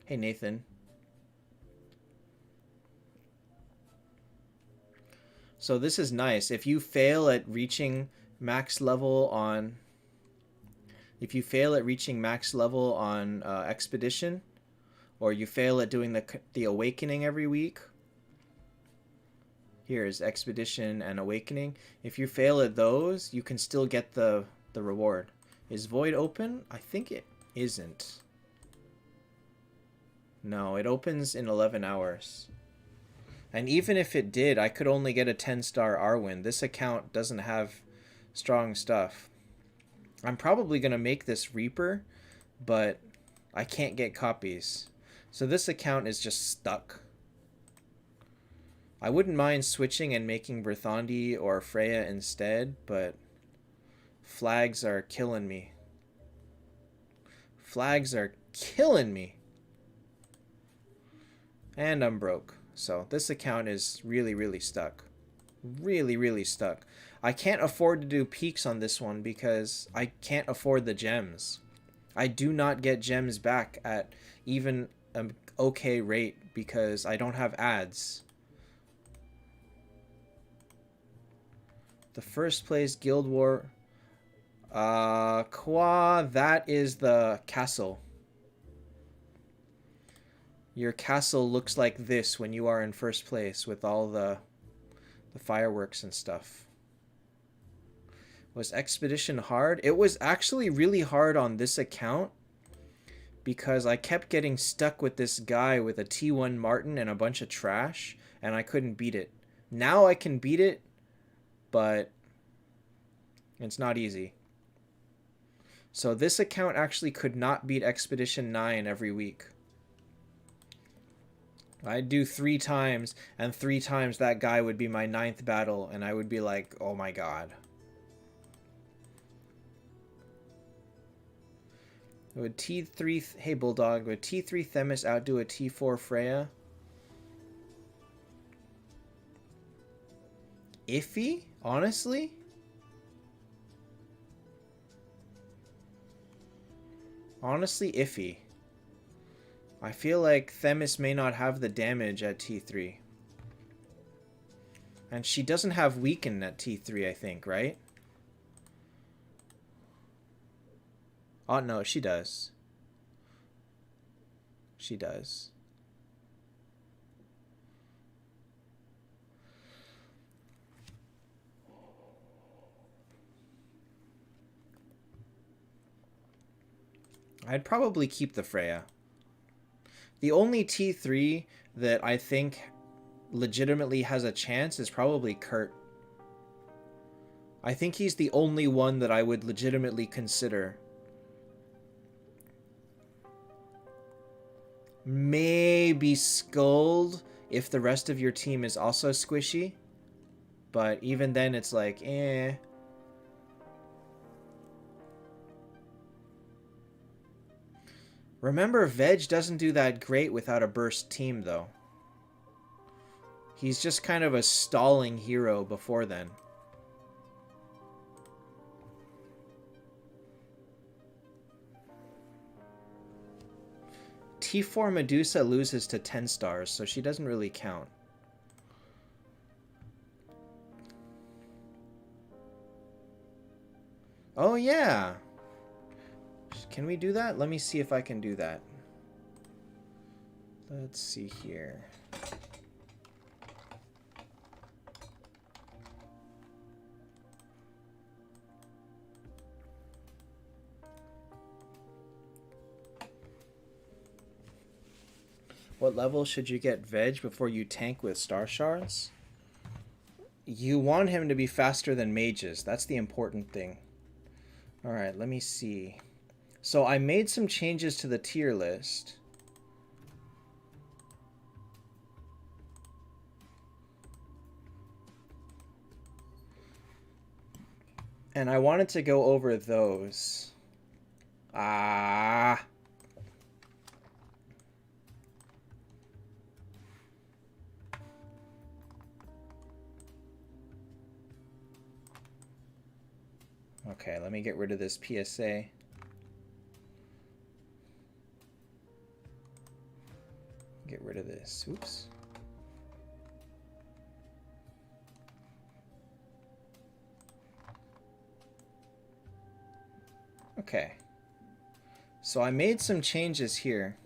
Hey, Nathan. So this is nice. If you fail at reaching max level on... If you fail at reaching max level on Expedition, or you fail at doing the Awakening every week... Here is Expedition and Awakening. If you fail at those, you can still get the reward. Is Void open? I think it isn't. No, it opens in 11 hours. And even if it did, I could only get a 10-star Arwen. This account doesn't have strong stuff. I'm probably going to make this Reaper, but I can't get copies. So this account is just stuck. I wouldn't mind switching and making Berthandi or Freya instead, but flags are killing me. Flags are killing me. And I'm broke. So this account is really, really stuck. Really, really stuck. I can't afford to do peaks on this one because I can't afford the gems. I do not get gems back at even an okay rate because I don't have ads. The first place Guild War... Qua, that is the castle. Your castle looks like this when you are in first place with all the fireworks and stuff. Was Expedition hard? It was actually really hard on this account because I kept getting stuck with this guy with a T1 Martin and a bunch of trash, and I couldn't beat it. Now I can beat it, but it's not easy. So this account actually could not beat Expedition 9 every week. I'd do 3 times, and 3 times that guy would be my 9th battle, and I would be like, oh my god. Would T3... Hey, Bulldog. Would T3 Themis outdo a T4 Freya? Iffy? Honestly? Honestly, iffy. I feel like Themis may not have the damage at T3. And she doesn't have weaken at T3, I think, right? Oh, no, she does. She does. I'd probably keep the Freya. The only T3 that I think legitimately has a chance is probably Kurt. I think he's the only one that I would legitimately consider. Maybe Skuld if the rest of your team is also squishy. But even then it's like, eh. Remember, Veg doesn't do that great without a burst team, though. He's just kind of a stalling hero before then. T4 Medusa loses to 10 stars, so she doesn't really count. Oh, yeah. Can we do that? Let me see if I can do that. Let's see here. What level should you get Veg before you tank with Star Shards? You want him to be faster than mages. That's the important thing. Alright, let me see. So I made some changes to the tier list. And I wanted to go over those. Okay, let me get rid of this PSA. Get rid of this. Oops. Okay. So I made some changes here.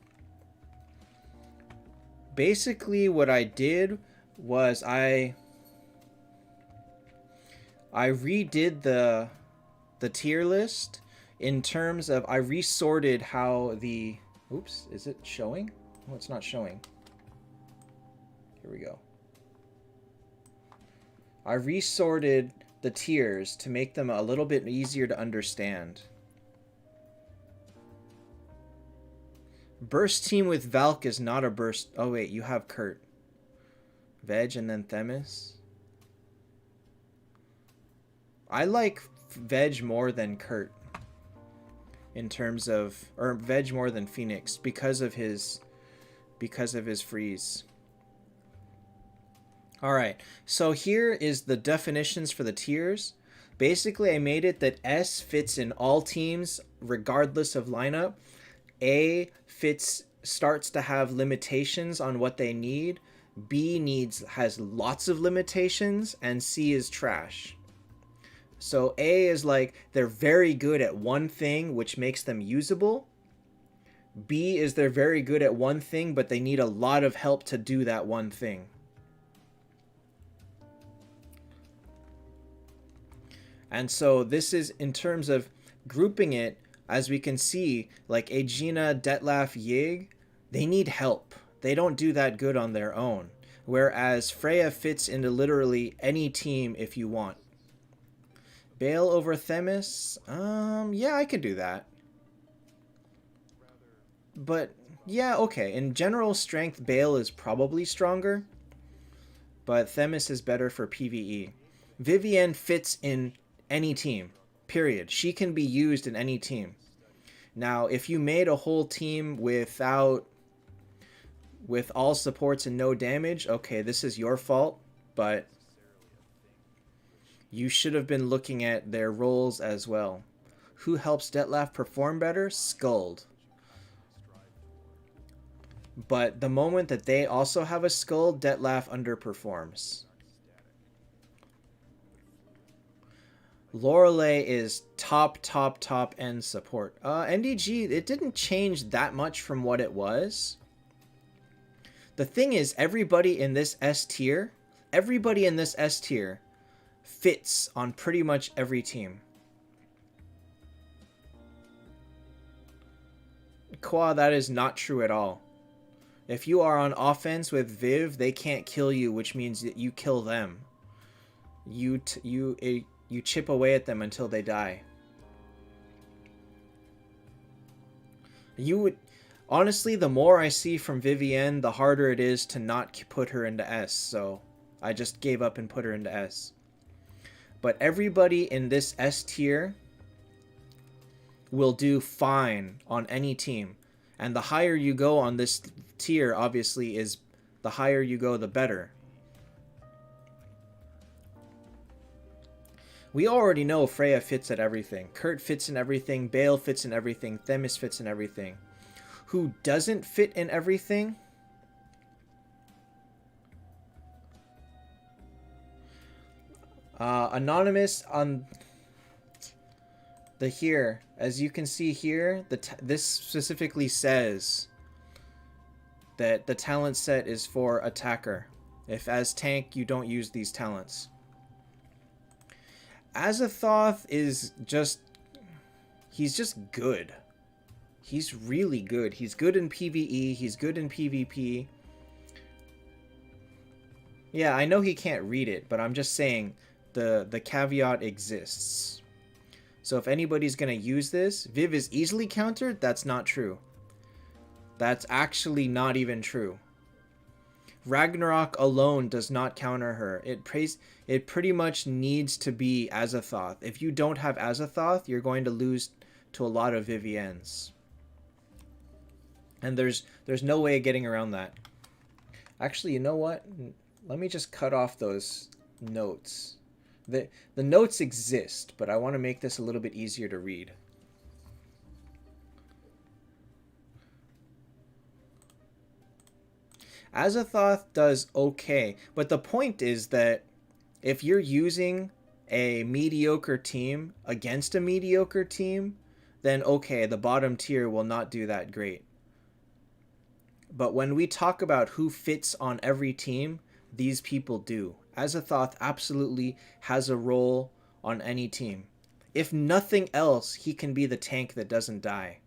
Basically what I did was I redid the tier list in terms of I resorted how the... Oops, is it showing? Oh, it's not showing. Here we go. I resorted the tiers to make them a little bit easier to understand. Burst team with Valk is not a burst... Oh, wait, you have Kurt. Veg and then Themis. I like Veg more than Kurt. In terms of... Or Veg more than Phoenix because of his freeze. Alright, so here is the definitions for the tiers. Basically, I made it that S fits in all teams regardless of lineup. A starts to have limitations on what they need. B has lots of limitations, and C is trash. So A is like they're very good at one thing, which makes them usable. B is they're very good at one thing, but they need a lot of help to do that one thing. And so this is in terms of grouping it. as we can see, like Aegina, Detlef, Yig, they need help. They don't do that good on their own. Whereas Freya fits into literally any team if you want. Bale over Themis? Yeah, I could do that. But, yeah, okay. In general strength, Bale is probably stronger. But Themis is better for PvE. Vivienne fits in any team. Period. She can be used in any team. Now, if you made a whole team with all supports and no damage, okay, this is your fault, but you should have been looking at their roles as well. Who helps Detlef perform better? Skuld. But the moment that they also have a Skuld, Detlef underperforms. Lorelei is top end support. NDG, it didn't change that much from what it was. The thing is, everybody in this S tier fits on pretty much every team. Qua, that is not true at all. If you are on offense with Viv, they can't kill you, which means that you kill them. You chip away at them until they die. Honestly, the more I see from Vivienne, the harder it is to not put her into S, so I just gave up and put her into S. But everybody in this S tier will do fine on any team. And the higher you go on this tier, obviously, is the higher you go, the better. We already know Freya fits at everything. Kurt fits in everything. Bale fits in everything. Themis fits in everything. Who doesn't fit in everything? Anonymous on the here. As you can see here, this specifically says that the talent set is for attacker. If as tank, you don't use these talents. Azathoth is just... he's just good. He's really good. He's good in PvE. He's good in PvP. Yeah, I know he can't read it, but I'm just saying the caveat exists. So if anybody's going to use this, Viv is easily countered? That's not true. That's actually not even true. Ragnarok alone does not counter her. It pretty much needs to be Azathoth. If you don't have Azathoth, you're going to lose to a lot of Viviennes. And there's no way of getting around that. Actually, you know what? Let me just cut off those notes. The notes exist, but I want to make this a little bit easier to read. Azathoth does okay, but the point is that if you're using a mediocre team against a mediocre team, then okay, the bottom tier will not do that great. But when we talk about who fits on every team, these people do. Azathoth absolutely has a role on any team. If nothing else, he can be the tank that doesn't die.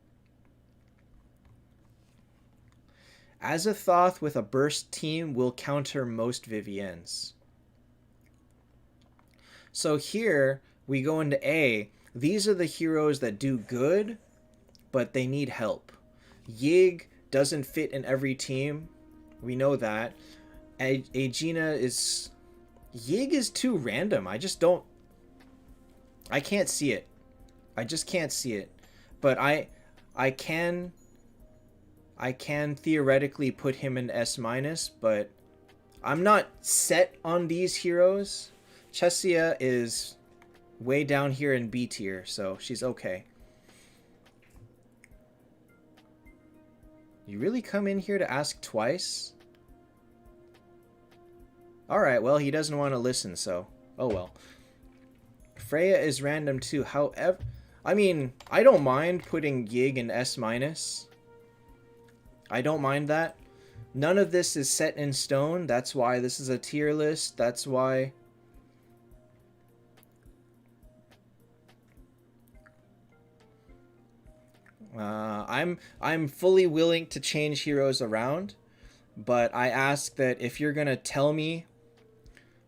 Azathoth with a burst team will counter most Viviennes. So here, we go into A. These are the heroes that do good, but they need help. Yig doesn't fit in every team. We know that. Aegina is... Yig is too random. I can't see it. I just can't see it. But I can theoretically put him in S-, but I'm not set on these heroes. Chessia is way down here in B tier, so she's okay. You really come in here to ask twice? Alright, well, he doesn't want to listen, so... oh well. Freya is random too, however... I mean, I don't mind putting Yig in S-. I don't mind that. None of this is set in stone. That's why this is a tier list. That's why... I'm fully willing to change heroes around, but I ask that if you're gonna tell me,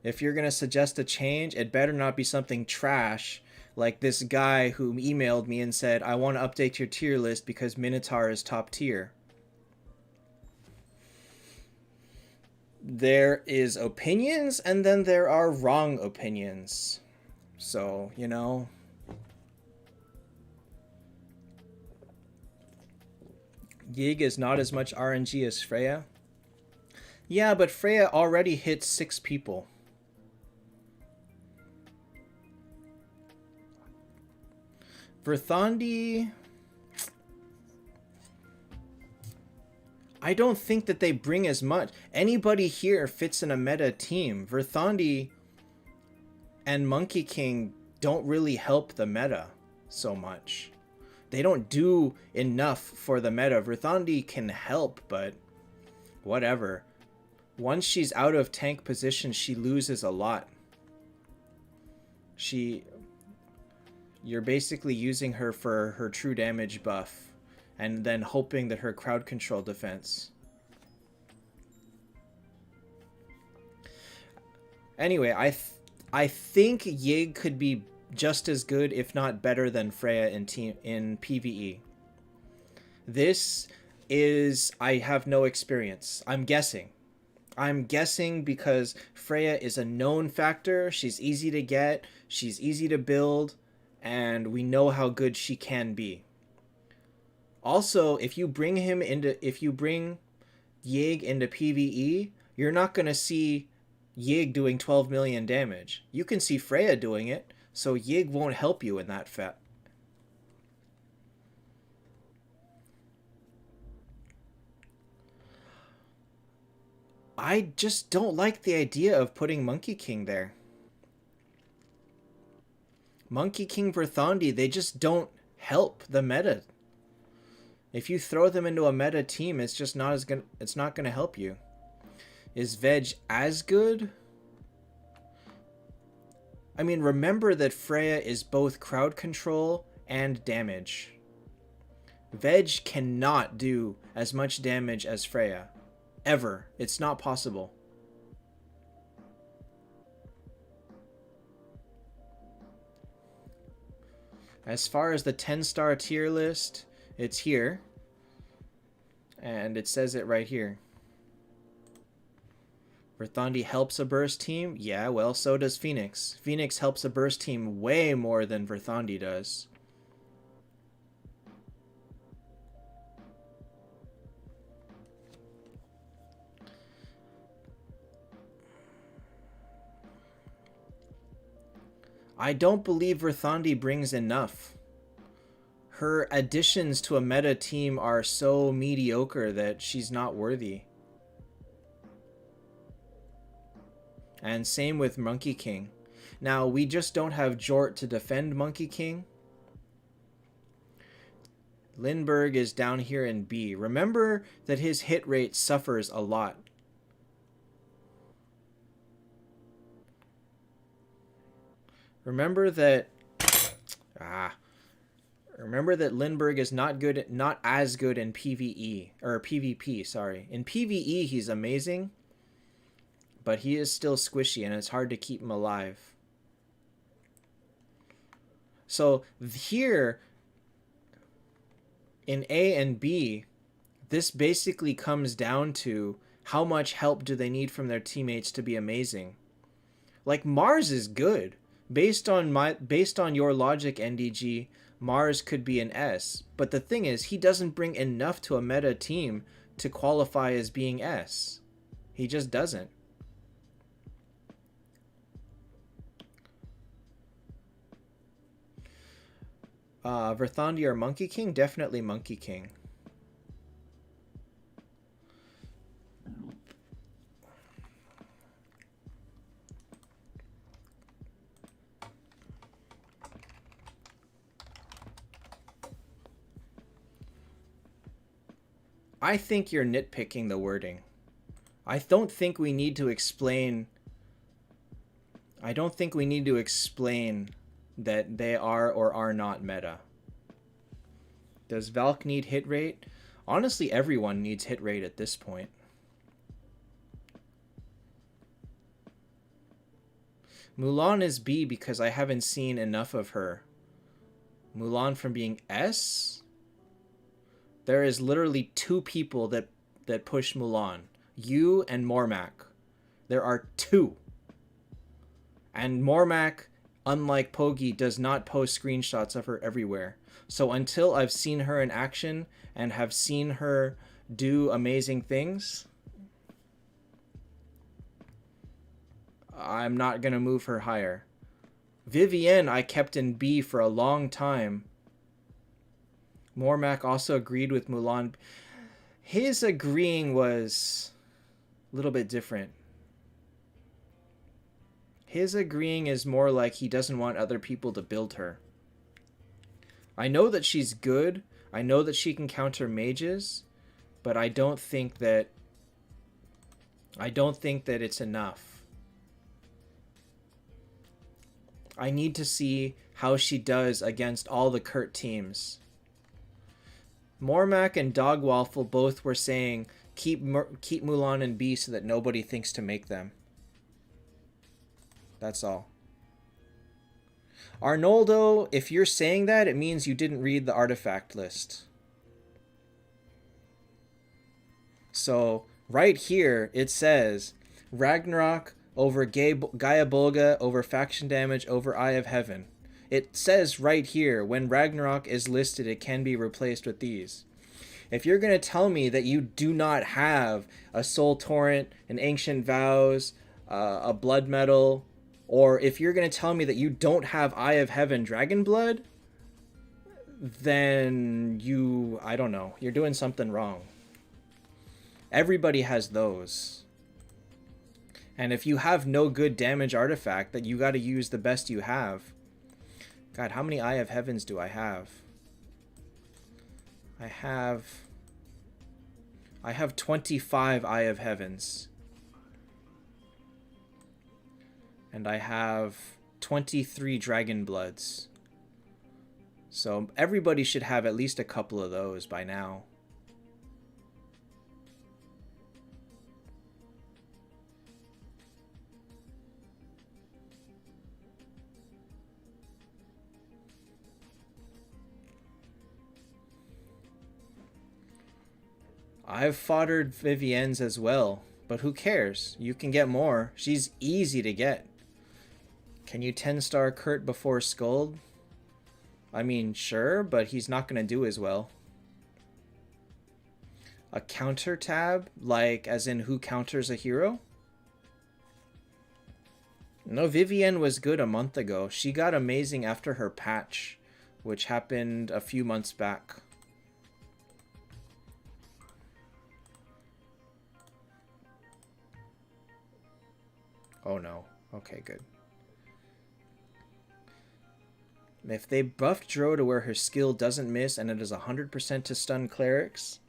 if you're gonna suggest a change, it better not be something trash like this guy who emailed me and said, I want to update your tier list because Minotaur is top tier. There is opinions, and then there are wrong opinions. So, you know. Yig is not as much RNG as Freya. Yeah, but Freya already hit 6 people. Verthandi... I don't think that they bring as much. Anybody here fits in a meta team. Verthandi and Monkey King don't really help the meta so much. They don't do enough for the meta. Verthandi can help, but whatever. Once she's out of tank position, she loses a lot. You're basically using her for her true damage buff, and then hoping that her crowd control defense. Anyway, I think Yig could be just as good, if not better, than Freya in PvE. This is... I have no experience. I'm guessing. I'm guessing because Freya is a known factor. She's easy to get. She's easy to build. And we know how good she can be. Also, if you bring Yig into PvE, you're not going to see Yig doing 12 million damage. You can see Freya doing it, so Yig won't help you in that fact. I just don't like the idea of putting Monkey King there. Monkey King Verthandi, they just don't help the meta. If you throw them into a meta team, it's just not as it's not going to help you. Is Veg as good? I mean, remember that Freya is both crowd control and damage. Veg cannot do as much damage as Freya. Ever. It's not possible. As far as the 10-star tier list, it's here. And it says it right here. Verthandi helps a burst team? Yeah, well, so does Phoenix. Phoenix helps a burst team way more than Verthandi does. I don't believe Verthandi brings enough. Her additions to a meta team are so mediocre that she's not worthy. And same with Monkey King. Now, we just don't have Jort to defend Monkey King. Lindbergh is down here in B. Remember that his hit rate suffers a lot. Remember that Lindbergh is not as good in PvE or PvP, sorry. In PvE he's amazing, but he is still squishy and it's hard to keep him alive. So here in A and B, this basically comes down to how much help do they need from their teammates to be amazing. Like Mars is good. Based on your logic, NDG, Mars could be an S. But the thing is, he doesn't bring enough to a meta team to qualify as being S. He just doesn't. Verthandi or Monkey King? Definitely Monkey King. I think you're nitpicking the wording. I don't think we need to explain that they are or are not meta. Does Valk need hit rate? Honestly, everyone needs hit rate at this point. Mulan is B because I haven't seen enough of her. Mulan from being S? There is literally 2 people that push Mulan. You and Mormac. There are 2. And Mormac, unlike Pogi, does not post screenshots of her everywhere. So until I've seen her in action and have seen her do amazing things, I'm not going to move her higher. Vivienne I kept in B for a long time. Mormac also agreed with Mulan. His agreeing was a little bit different. His agreeing is more like he doesn't want other people to build her. I know that she's good. I know that she can counter mages, but I don't think that it's enough. I need to see how she does against all the Kurt teams. Mormac and Dogwaffle both were saying keep Mulan in B so that nobody thinks to make them. That's all. Arnoldo, if you're saying that, it means you didn't read the artifact list. So, right here, it says Ragnarok over Gaia Bolga over faction damage over Eye of Heaven. It says right here, when Ragnarok is listed, it can be replaced with these. If you're going to tell me that you do not have a Soul Torrent, an Ancient Vows, a Blood Metal, or if you're going to tell me that you don't have Eye of Heaven Dragon Blood, then I don't know, you're doing something wrong. Everybody has those. And if you have no good damage artifact, that you got to use the best you have. God, how many Eye of Heavens do I have? I have 25 Eye of Heavens. And I have 23 Dragon Bloods. So everybody should have at least a couple of those by now. I've foddered Vivienne's as well, but who cares? You can get more. She's easy to get. Can you 10-star Kurt before Skuld? I mean, sure, but he's not going to do as well. A counter tab? Like, as in who counters a hero? No, Vivienne was good a month ago. She got amazing after her patch, which happened a few months back. Oh no. Okay, good. If they buffed Dro to where her skill doesn't miss and it is 100% to stun clerics,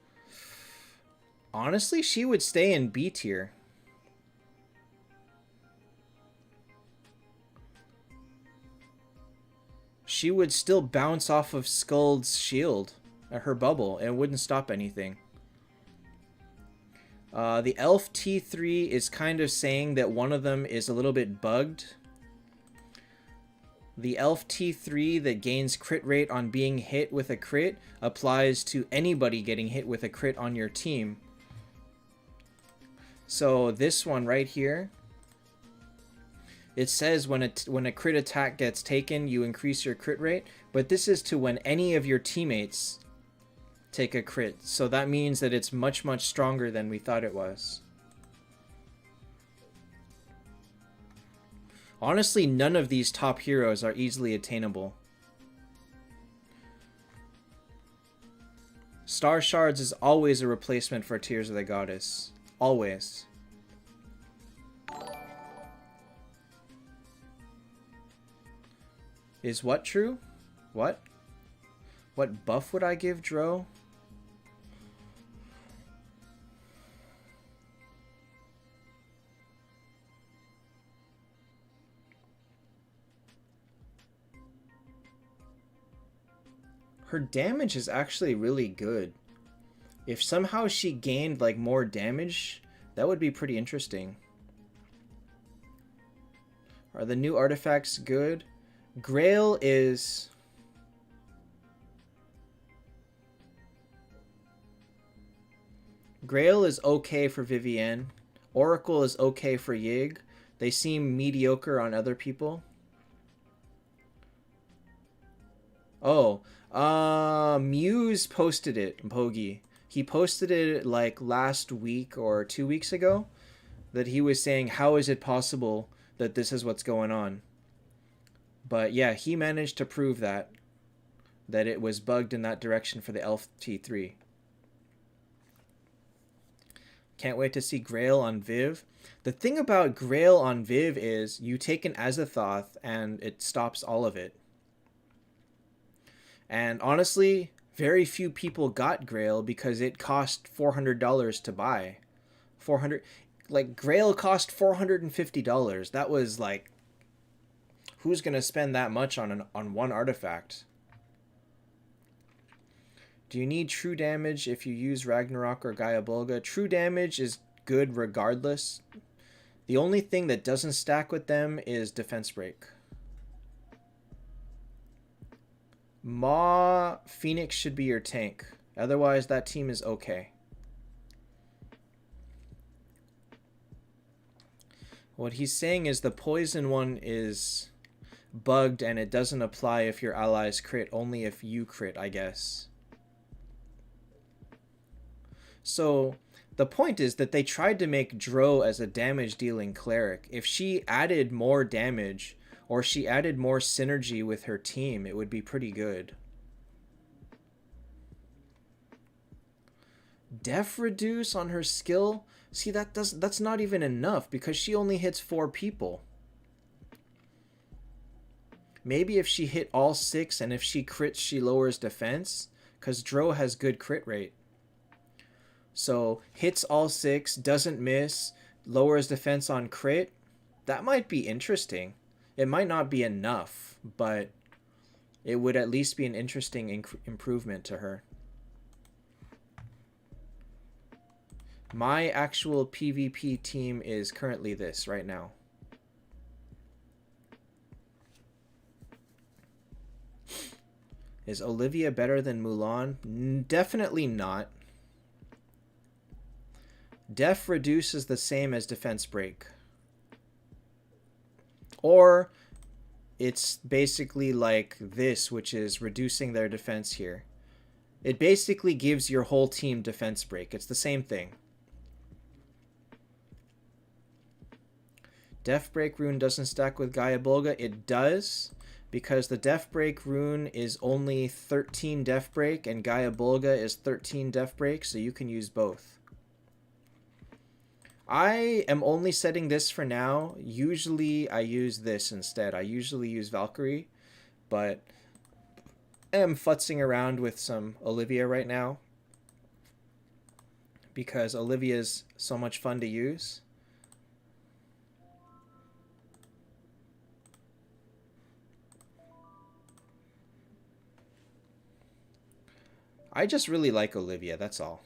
honestly, she would stay in B tier. She would still bounce off of Skuld's shield, her bubble, and it wouldn't stop anything. The Elf T3 is kind of saying that one of them is a little bit bugged. The Elf T3 that gains crit rate on being hit with a crit applies to anybody getting hit with a crit on your team. So this one right here, it says when a crit attack gets taken, you increase your crit rate, but this is to when any of your teammates take a crit. So that means that it's much, much stronger than we thought it was. Honestly, none of these top heroes are easily attainable. Star Shards is always a replacement for Tears of the Goddess. Always. Is what true? What? What buff would I give Dro? Her damage is actually really good. If somehow she gained like more damage, that would be pretty interesting. Are the new artifacts good? Grail is... Grail is okay for Vivienne. Oracle is okay for Yig. They seem mediocre on other people. Oh, Muse posted it, Pogi. He posted it like last week or 2 weeks ago, that he was saying, how is it possible that this is what's going on? But yeah, he managed to prove that it was bugged in that direction for the Elf T3. Can't wait to see Grail on Viv. The thing about Grail on Viv is you take an Azathoth and it stops all of it. And honestly, very few people got Grail because it cost $400 to buy. 400, like Grail cost $450. That was like, who's gonna spend that much on one artifact? Do you need true damage if you use Ragnarok or Gaia Bulga? True damage is good regardless. The only thing that doesn't stack with them is defense break. Ma Phoenix should be your tank. Otherwise, that team is okay. What he's saying is the poison one is bugged and it doesn't apply if your allies crit, only if you crit, I guess. So the point is that they tried to make Dro as a damage dealing cleric. If she added more damage or she added more synergy with her team, it would be pretty good. Def reduce on her skill? See, that's not even enough because she only hits 4 people. Maybe if she hit all 6 and if she crits, she lowers defense, because Dro has good crit rate. So hits all 6, doesn't miss, lowers defense on crit. That might be interesting. It might not be enough, but it would at least be an interesting improvement to her. My actual PvP team is currently this right now. Is Olivia better than Mulan? Definitely not. Def reduce is the same as defense break. Or it's basically like this, which is reducing their defense here. It basically gives your whole team defense break. It's the same thing. Def break rune doesn't stack with Gaia Bulga. It does, because the def break rune is only 13 def break and Gaia Bulga is 13 def break, so you can use both. I am only setting this for now. Usually I use this instead. I usually use Valkyrie, but I am futzing around with some Olivia right now because Olivia's so much fun to use. I just really like Olivia, that's all.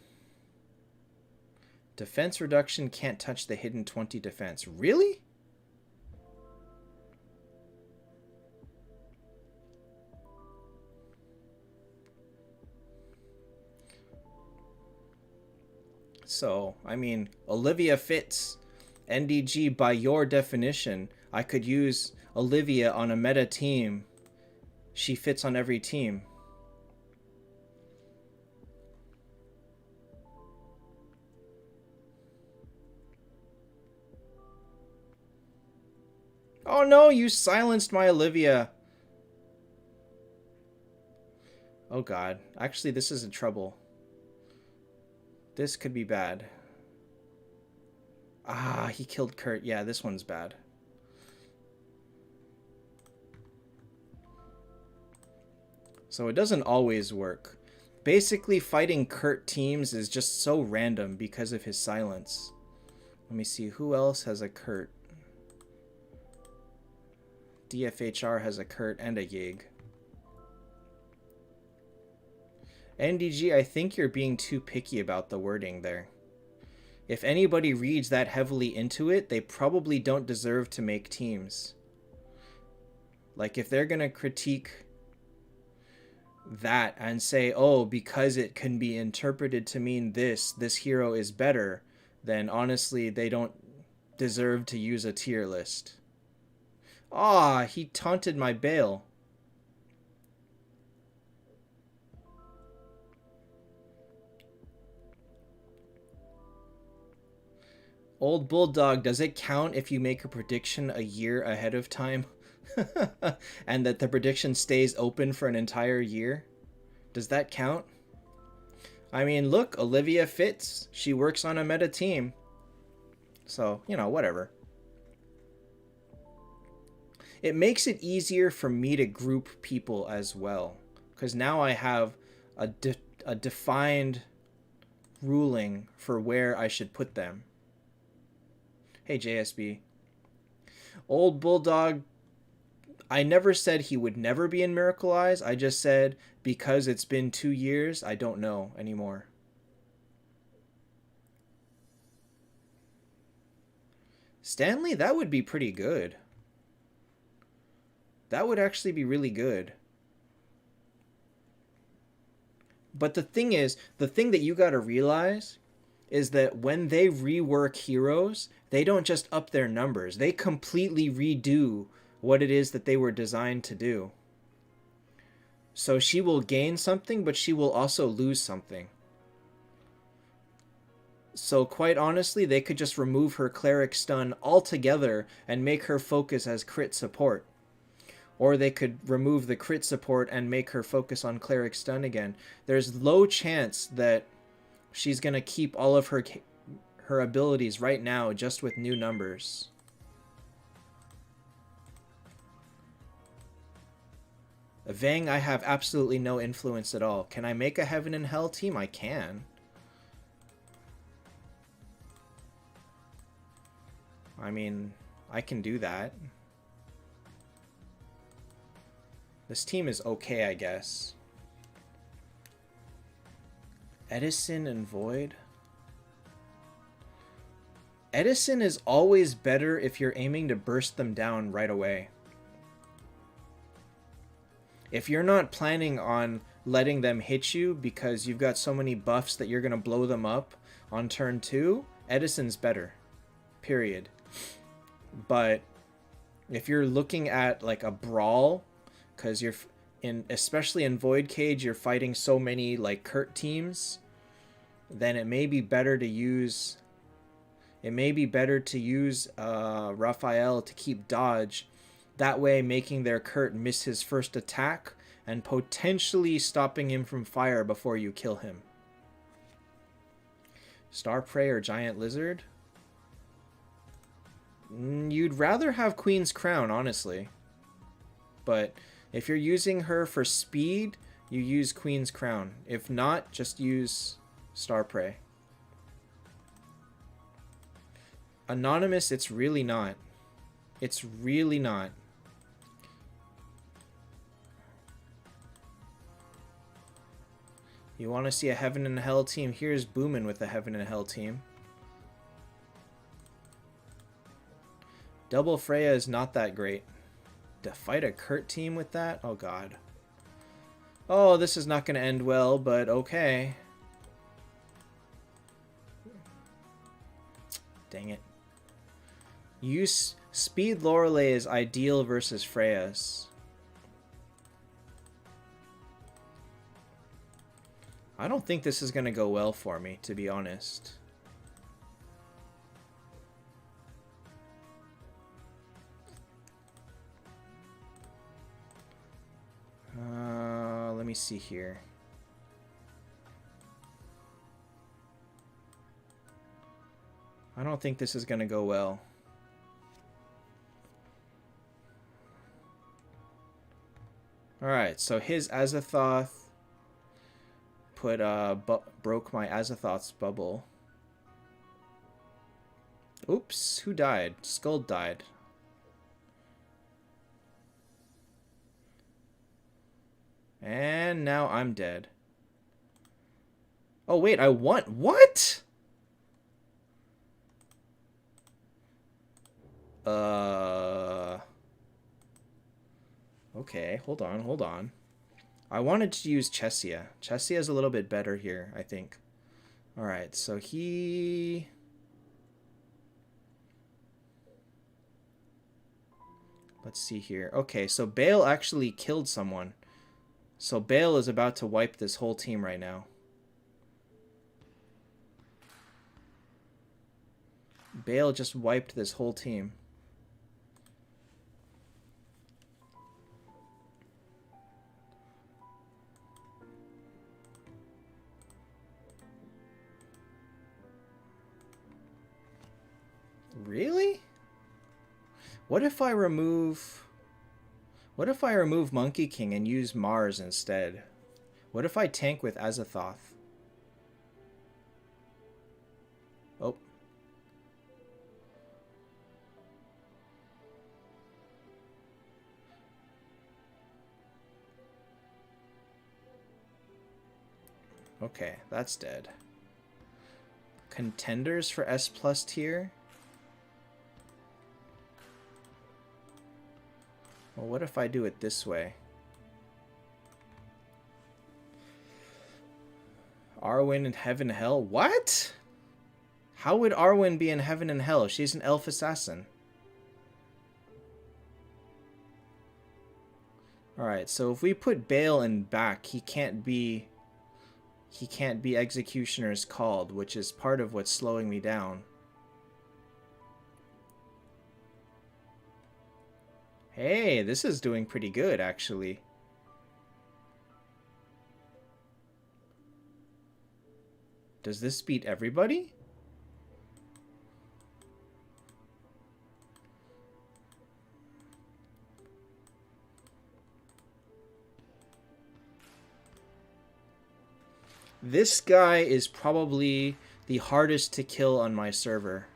Defense reduction can't touch the hidden 20 defense. Really? So, I mean, Olivia fits. NDG, by your definition, I could use Olivia on a meta team. She fits on every team. Oh no, you silenced my Olivia. Oh god. Actually, this is in trouble. This could be bad. Ah, he killed Kurt. Yeah, this one's bad. So it doesn't always work. Basically, fighting Kurt teams is just so random because of his silence. Let me see, who else has a Kurt? DFHR has a Kurt and a Yig. NDG, I think you're being too picky about the wording there. If anybody reads that heavily into it, they probably don't deserve to make teams. Like, if they're going to critique that and say, oh, because it can be interpreted to mean this hero is better, then honestly, they don't deserve to use a tier list. Ah, he taunted my Bale. Old Bulldog, does it count if you make a prediction a year ahead of time? And that the prediction stays open for an entire year? Does that count? I mean, look, Olivia fits. She works on a meta team. So, you know, whatever. It makes it easier for me to group people as well. Because now I have a defined ruling for where I should put them. Hey, JSB. Old Bulldog, I never said he would never be in Miracle Eyes. I just said because it's been 2 years, I don't know anymore. Stanley, that would be pretty good. That would actually be really good. But the thing is, the thing that you gotta realize is that when they rework heroes, they don't just up their numbers. They completely redo what it is that they were designed to do. So she will gain something, but she will also lose something. So quite honestly, they could just remove her cleric stun altogether and make her focus as crit support. Or they could remove the crit support and make her focus on cleric stun again. There's low chance that she's going to keep all of her abilities right now just with new numbers. Vang, I have absolutely no influence at all. Can I make a Heaven and Hell team? I can. I mean, I can do that. This team is okay, I guess. Edison and Void. Edison is always better if you're aiming to burst them down right away. If you're not planning on letting them hit you because you've got so many buffs that you're going to blow them up on turn 2, Edison's better. Period. But if you're looking at like a brawl, because you're especially in Void Cage, you're fighting so many like Kurt teams, then it may be better to use Raphael to keep dodge, that way making their Kurt miss his first attack and potentially stopping him from fire before you kill him. Star Prey or Giant Lizard? You'd rather have Queen's Crown, honestly. But if you're using her for speed, you use Queen's Crown. If not, just use Star Prey. Anonymous, it's really not. It's really not. You want to see a Heaven and Hell team? Here's Boomin with a Heaven and Hell team. Double Freya is not that great. To fight a Kurt team with that? Oh god. Oh, this is not going to end well, but okay. Dang it. Use Speed Lorelei is ideal versus Freya's. I don't think this is going to go well for me, to be honest. Let me see here. I don't think this is going to go well. Alright, so his Azathoth broke my Azathoth's bubble. Oops, who died? Skuld died. And now I'm dead. Oh, wait, I won. What? Okay, hold on, hold on. I wanted to use Chesia. Chesia is a little bit better here, I think. Alright, so he... Let's see here. Okay, so Bale actually killed someone. So Bale is about to wipe this whole team right now. Bale just wiped this whole team. Really? What if I remove... What if I remove Monkey King and use Mars instead? What if I tank with Azathoth? Oh. Okay, that's dead. Contenders for S+ tier? Well, what if I do it this way? Arwen in Heaven Hell? What? How would Arwen be in Heaven and Hell? She's an elf assassin. Alright, so if we put Bale in back, he can't be Executioner's Called, which is part of what's slowing me down. Hey, this is doing pretty good, actually. Does this beat everybody? This guy is probably the hardest to kill on my server.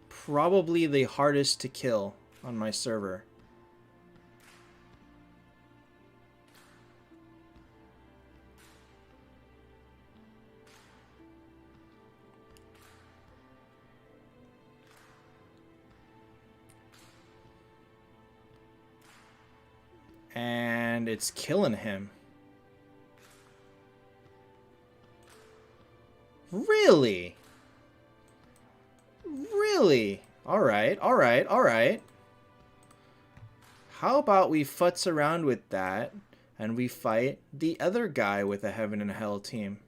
Probably the hardest to kill on my server. And it's killing him. Really? Really? Alright, alright, alright. How about we futz around with that and we fight the other guy with a Heaven and Hell team?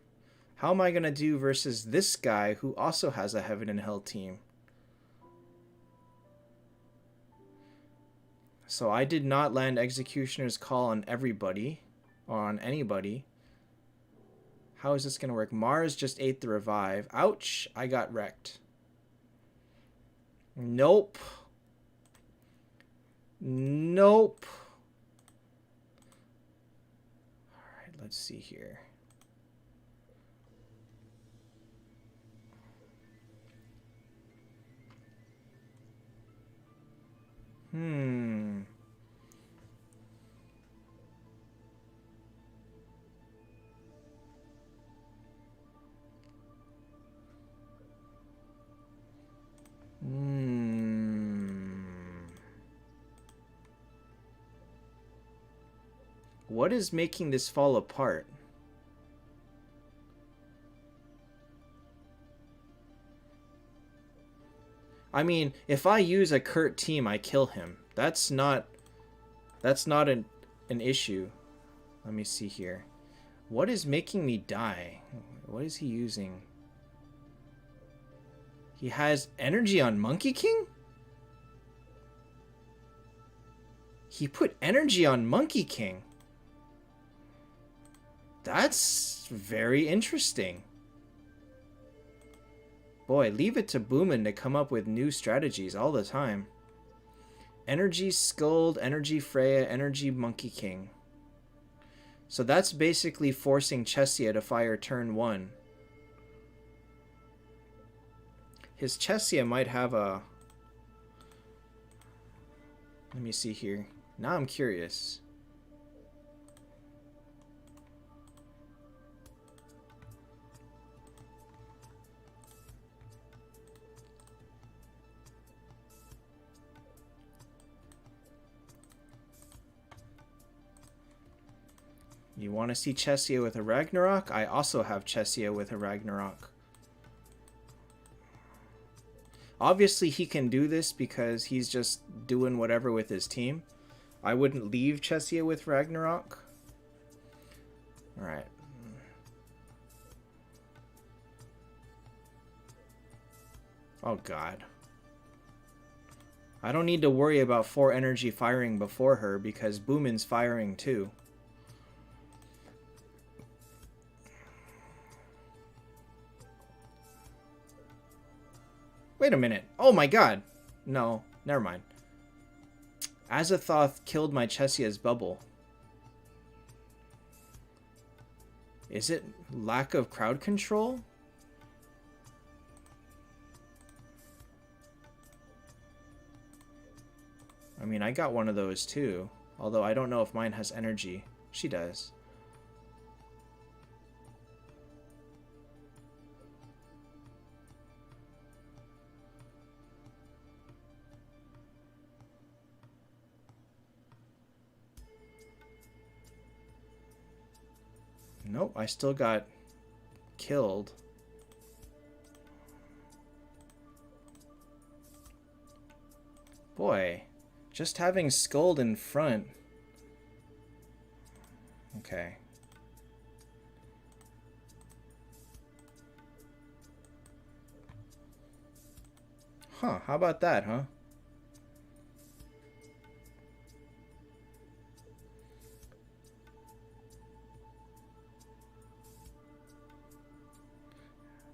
How am I going to do versus this guy who also has a Heaven and Hell team? So I did not land Executioner's Call on everybody, or on anybody. How is this going to work? Mars just ate the revive. Ouch, I got wrecked. Nope. Nope. Alright, let's see here. What is making this fall apart? I mean, if I use a Kurt team, I kill him. That's not an issue. Let me see here. What is making me die? What is he using? He has energy on Monkey King? He put energy on Monkey King. That's very interesting. Boy, leave it to Boomin to come up with new strategies all the time. Energy Skuld, Energy Freya, Energy Monkey King. So that's basically forcing Chesia to fire turn 1. His Chesia might have a... Let me see here. Now I'm curious. You want to see Chesia with a Ragnarok? I also have Chesia with a Ragnarok. Obviously, he can do this because he's just doing whatever with his team. I wouldn't leave Chesia with Ragnarok. Alright. Oh god. I don't need to worry about 4 energy firing before her because Boomin's firing too. Wait a minute. Oh my god. No, never mind. Azathoth killed my Chesia's bubble. Is it lack of crowd control? I mean, I got one of those too. Although I don't know if mine has energy. She does. Nope, I still got killed. Boy, just having Scold in front. Okay. Huh, how about that, huh?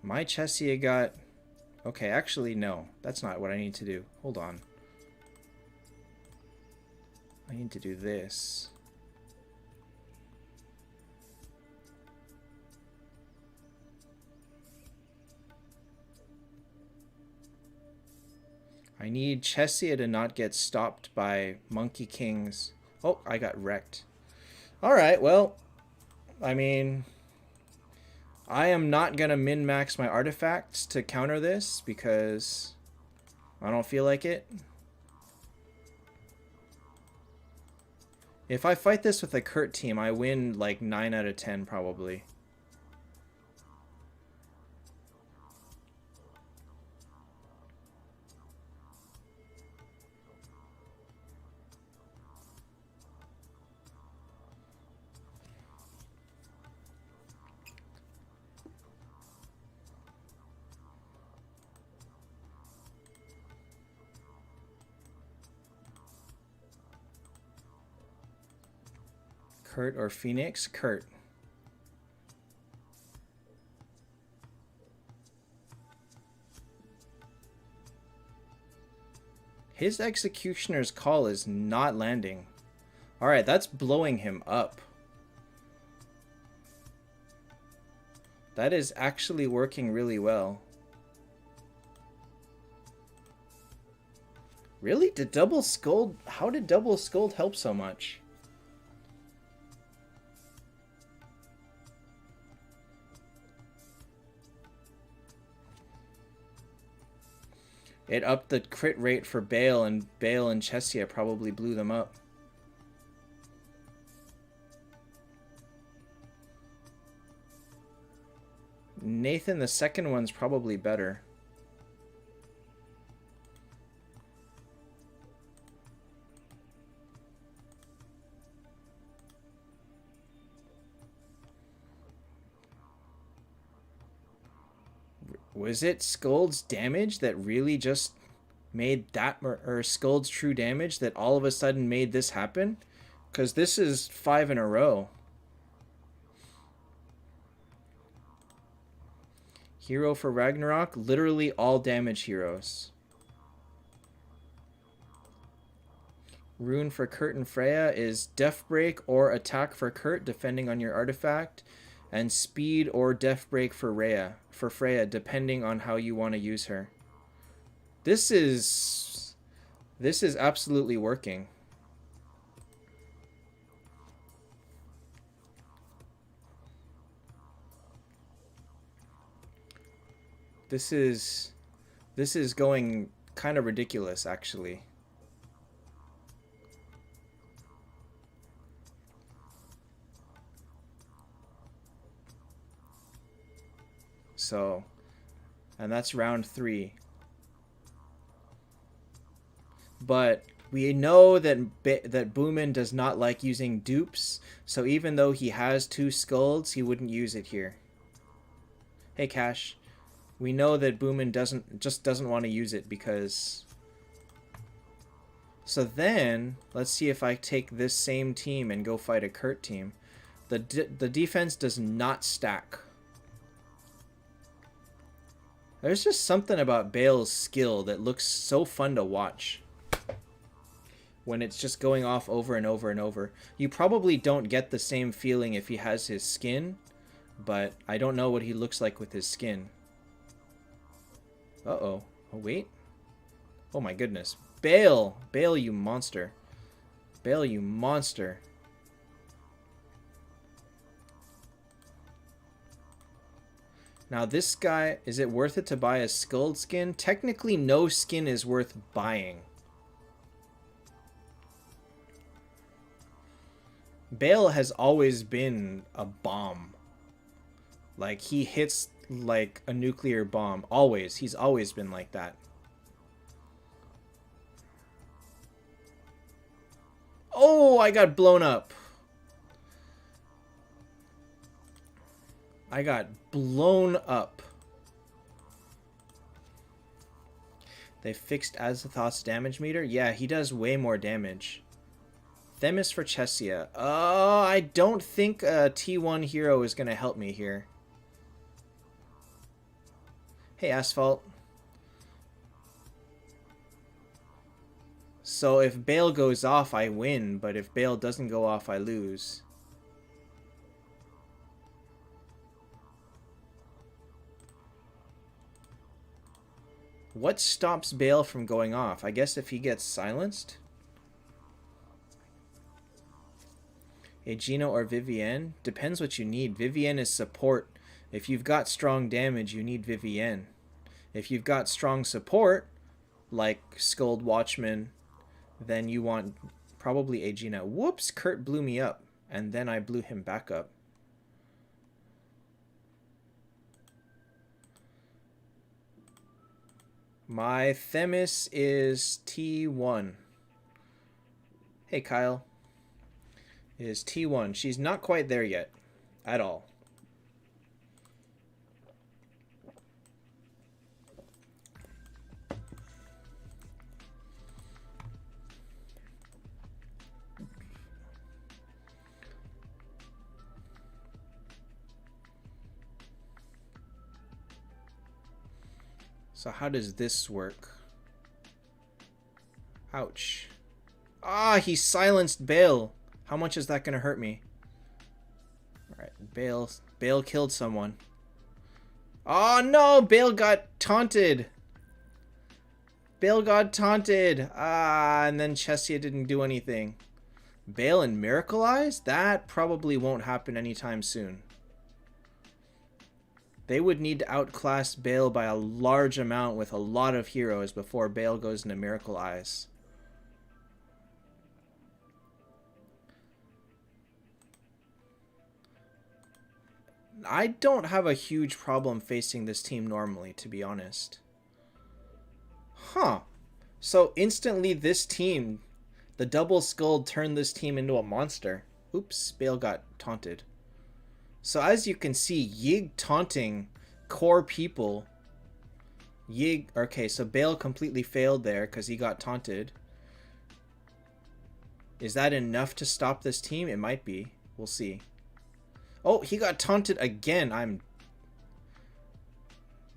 My Chesia got... Okay, actually, no. That's not what I need to do. Hold on. I need to do this. I need Chesia to not get stopped by Monkey King's... Oh, I got wrecked. Alright, well... I mean... I am not going to min-max my artifacts to counter this because I don't feel like it. If I fight this with a Kurt team, I win like 9 out of 10 probably. Kurt or Phoenix? Kurt. His Executioner's Call is not landing. Alright, that's blowing him up. That is actually working really well. Really? Did Double Scold... How did Double Scold help so much? It upped the crit rate for Bale, and Bale and Chesia probably blew them up. Nathan, the second one's probably better. Was it Scold's damage that really just made that, or Scold's true damage that all of a sudden made this happen? Because this is 5 in a row. Hero for Ragnarok, literally all damage heroes. Rune for Kurt and Freya is Death Break or Attack for Kurt, depending on your artifact, and Speed or Death Break for Freya, depending on how you want to use her. This is absolutely working. This is going kind of ridiculous, actually. so... And that's round 3. But we know that that Boomin does not like using dupes, so even though he has 2 skulls, he wouldn't use it here. Hey Cash, we know that Boomin doesn't want to use it because... So then, let's see if I take this same team and go fight a Kurt team. The defense does not stack. There's just something about Bale's skill that looks so fun to watch. When it's just going off over and over and over. You probably don't get the same feeling if he has his skin, but I don't know what he looks like with his skin. Uh-oh. Oh, wait. Oh my goodness. Bale! Bale, you monster. Bale, you monster. Now this guy, is it worth it to buy a skulled skin? Technically, no skin is worth buying. Bale has always been a bomb. Like, he hits like a nuclear bomb. Always. He's always been like that. Oh, I got blown up. I got blown up. They fixed Azathoth's damage meter? Yeah, he does way more damage. Themis for Chessia. Oh, I don't think a T1 hero is going to help me here. Hey, Asphalt. So if Bale goes off, I win, but if Bale doesn't go off, I lose. What stops Bale from going off? I guess if he gets silenced? A Gino or Vivienne? Depends what you need. Vivienne is support. If you've got strong damage, you need Vivienne. If you've got strong support, like Skulled Watchman, then you want probably a Gina. Whoops, Kurt blew me up, and then I blew him back up. My Themis is T1. Hey, Kyle. Is T1. She's not quite there yet. At all. So how does this work? Ouch. Ah, he silenced Bale. How much is that going to hurt me? Alright, Bale killed someone. Oh no, Bale got taunted. Bale got taunted. Ah, and then Chessia didn't do anything. Bale and Miracle Eyes? That probably won't happen anytime soon. They would need to outclass Bale by a large amount with a lot of heroes before Bale goes into Miracle Eyes. I don't have a huge problem facing this team normally, to be honest. Huh. So instantly this team, the double skull turned this team into a monster. Oops, Bale got taunted. So as you can see, Yig taunting core people. Yig, okay, so Bale completely failed there because he got taunted. Is that enough to stop this team? It might be. We'll see. Oh, he got taunted again.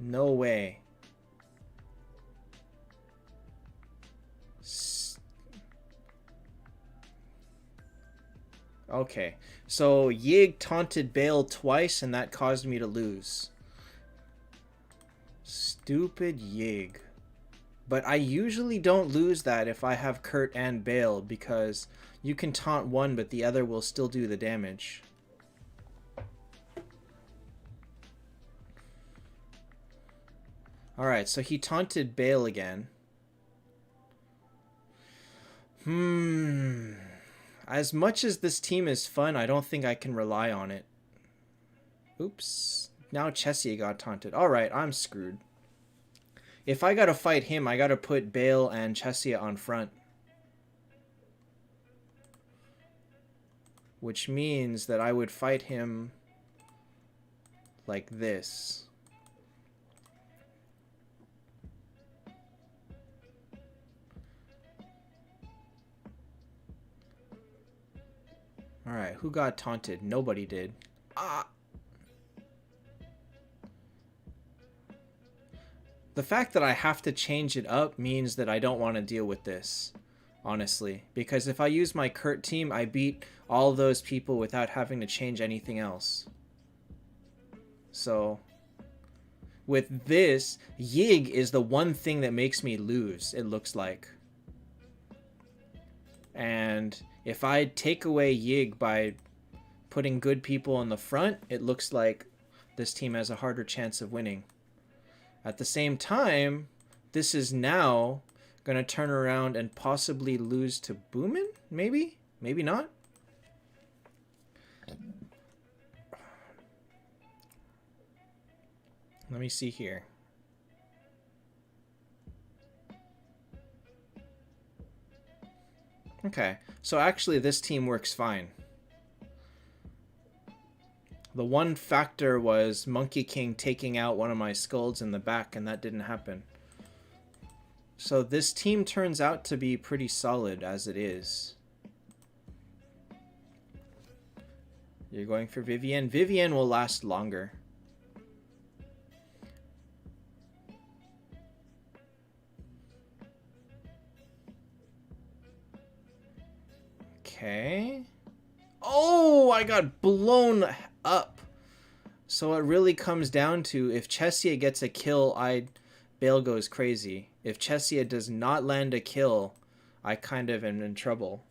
No way. Okay, so Yig taunted Bale twice, and that caused me to lose. Stupid Yig. But I usually don't lose that if I have Kurt and Bale, because you can taunt one, but the other will still do the damage. Alright, so he taunted Bale again. As much as this team is fun, I don't think I can rely on it. Oops. now Chessia got taunted. Alright, I'm screwed. If I gotta fight him, I gotta put Bale and Chessia on front. Which means that I would fight him like this. Alright, who got taunted? Nobody did. Ah! The fact that I have to change it up means that I don't want to deal with this, honestly. Because if I use my Kurt team, I beat all those people without having to change anything else. So, with this, Yig is the one thing that makes me lose, it looks like. And if I take away Yig by putting good people in the front, it looks like this team has a harder chance of winning. At the same time, this is now going to turn around and possibly lose to Boomin? Maybe? Maybe not? Let me see here. Okay, so actually this team works fine. The one factor was Monkey King taking out one of my skulls in the back, and that didn't happen. So this team turns out to be pretty solid as it is. You're going for Vivienne. Vivienne will last longer. Okay. Oh, I got blown up. So it really comes down to if Chessia gets a kill, Bale goes crazy. If Chessia does not land a kill, I kind of am in trouble.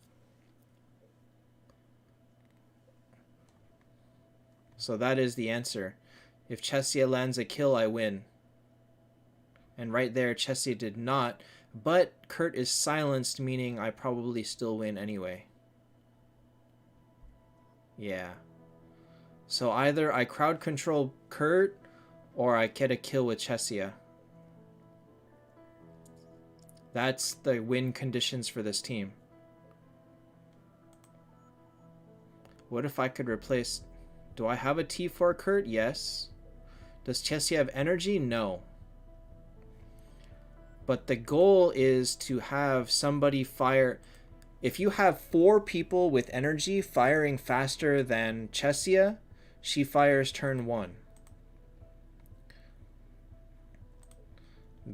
So that is the answer. If Chessia lands a kill, I win. And right there, Chessia did not. But Kurt is silenced, meaning I probably still win anyway. Yeah. So either I crowd control Kurt or I get a kill with Chessia. That's the win conditions for this team. What if I could replace... Do I have a T4 Kurt? Yes. Does Chessia have energy? No. But the goal is to have somebody fire... If you have 4 people with energy firing faster than Chessia, she fires turn 1.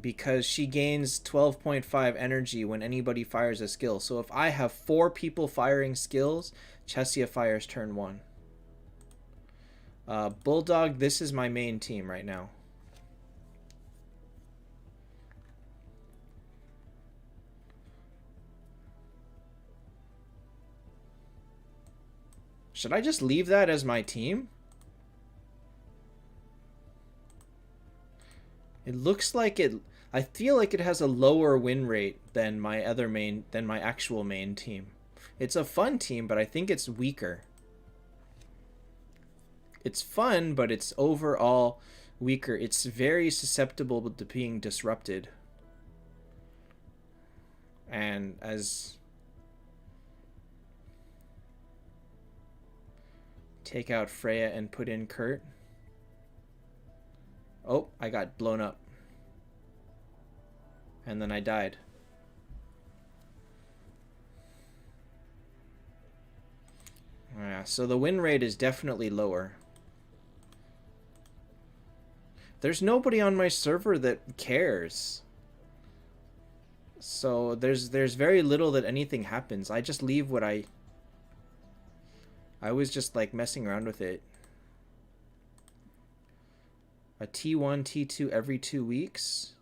Because she gains 12.5 energy when anybody fires a skill. So if I have 4 people firing skills, Chessia fires turn 1. Bulldog, this is my main team right now. Should I just leave that as my team? It looks like it... I feel like it has a lower win rate than my actual main team. It's a fun team, but I think it's weaker. It's fun, but it's overall weaker. It's very susceptible to being disrupted. And as... Take out Freya and put in Kurt. Oh, I got blown up. And then I died. Yeah, so the win rate is definitely lower. There's nobody on my server that cares. So there's very little that anything happens. I just leave what I was just like messing around with it. A T1, T2 every 2 weeks.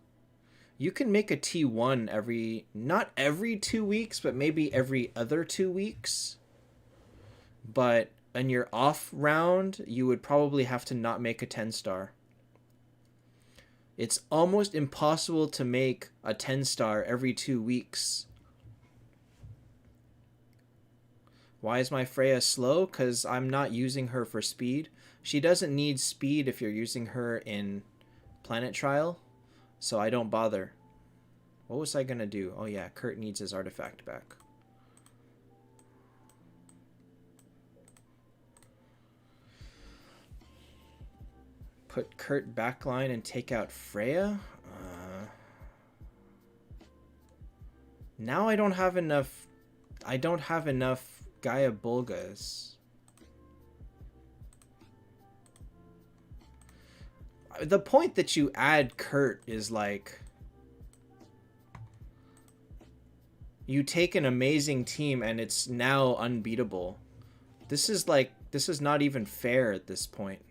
You can make a T1 not every 2 weeks, but maybe every other 2 weeks. But in your off round, you would probably have to not make a 10-star. It's almost impossible to make a 10-star every 2 weeks. Why is my Freya slow? Because I'm not using her for speed. She doesn't need speed if you're using her in Planet Trial, so I don't bother. What was I gonna do? Oh yeah, Kurt needs his artifact back. Put Kurt backline and take out Freya? Now I don't have enough Gaia Bulgas. The point that you add Kurt is like, you take an amazing team and it's now unbeatable. This is not even fair at this point.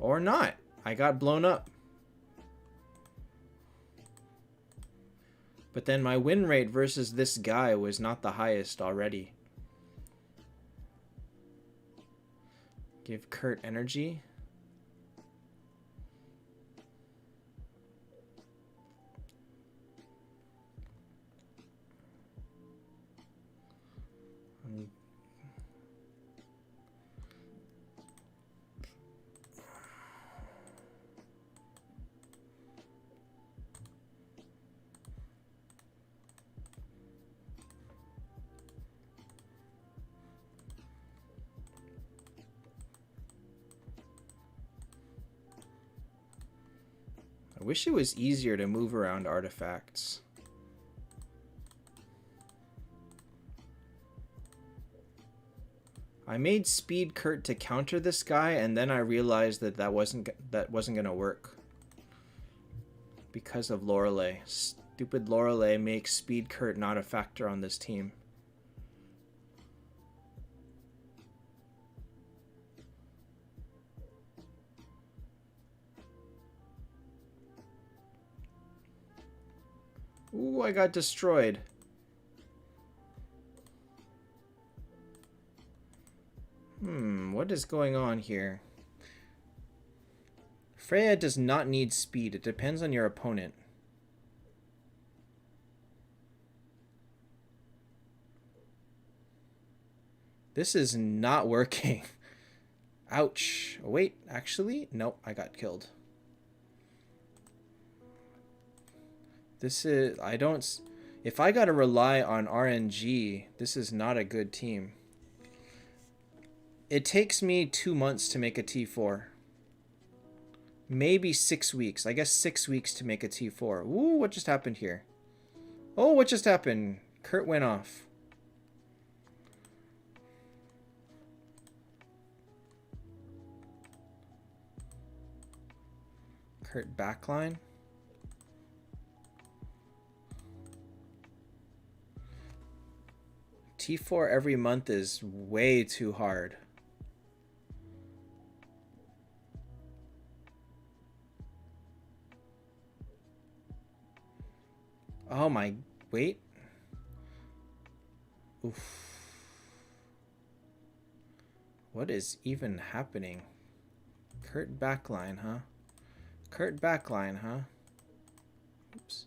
Or not. I got blown up. But then my win rate versus this guy was not the highest already. Give Kurt energy. I wish it was easier to move around artifacts. I made speed Kurt to counter this guy, and then I realized that that wasn't gonna work because of Lorelei. Stupid Lorelei makes speed Kurt not a factor on this team. Ooh, I got destroyed. What is going on here? Freya does not need speed. It depends on your opponent. This is not working. Ouch. Wait, actually? Nope, I got killed. This is... I don't... If I gotta rely on RNG, this is not a good team. It takes me 2 months to make a T4. Maybe 6 weeks. I guess 6 weeks to make a T4. Ooh, what just happened here? Oh, what just happened? Kurt went off. Kurt backline. T4 every month is way too hard. Oh my, wait. Oof. What is even happening? Kurt backline, huh? Kurt backline, huh? Oops.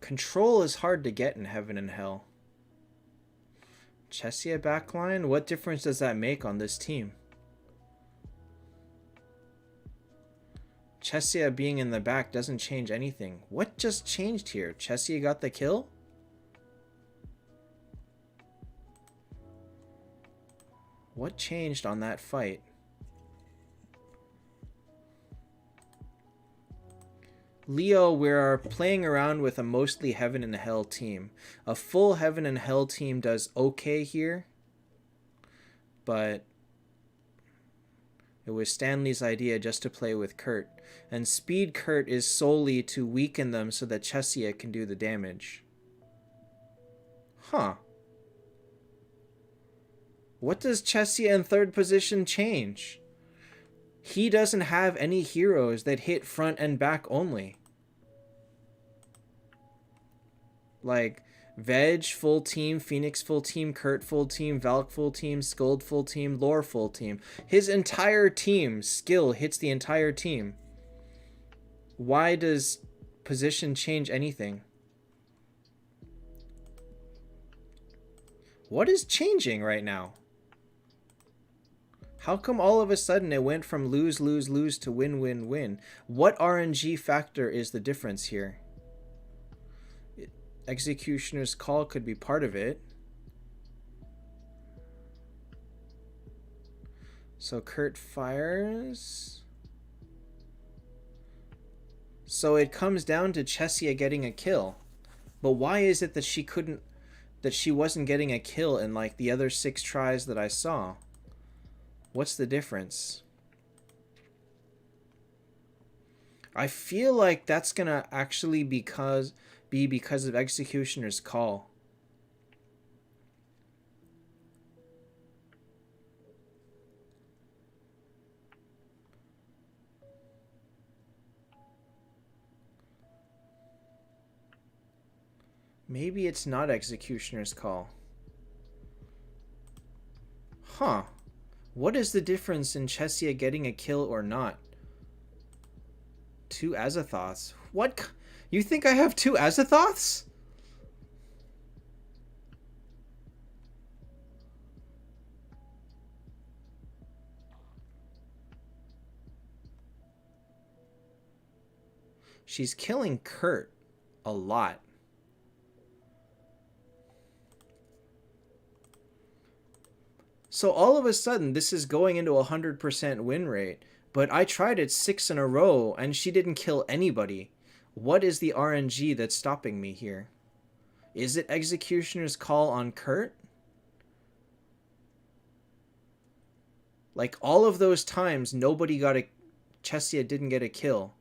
Control is hard to get in Heaven and Hell. Chessia backline? What difference does that make on this team? Chessia being in the back doesn't change anything. What just changed here? Chessia got the kill? What changed on that fight? Leo, we're playing around with a mostly Heaven and Hell team. A full Heaven and Hell team does okay here, but it was Stanley's idea just to play with Kurt. And speed Kurt is solely to weaken them so that Chessia can do the damage. Huh. What does Chessia in third position change? He doesn't have any heroes that hit front and back only. Like, Veg full team, Phoenix full team, Kurt full team, Valk full team, Skuld full team, Lore full team. His entire team skill hits the entire team. Why does position change anything? What is changing right now? How come all of a sudden it went from lose, lose, lose to win, win, win? What RNG factor is the difference here? Executioner's Call could be part of it. So Kurt fires. So it comes down to Chesia getting a kill. But why is it that she wasn't getting a kill in like the other 6 tries that I saw? What's the difference? I feel like that's gonna actually be because of Executioner's Call. Maybe it's not Executioner's Call. Huh. What is the difference in Chesia getting a kill or not? 2 Azathoths. What? You think I have 2 Azathoths? She's killing Kurt a lot. So all of a sudden, this is going into 100% win rate. But I tried it 6 in a row, and she didn't kill anybody. What is the RNG that's stopping me here? Is it Executioner's Call on Kurt? Like, all of those times, nobody got a... Chesia didn't get a kill.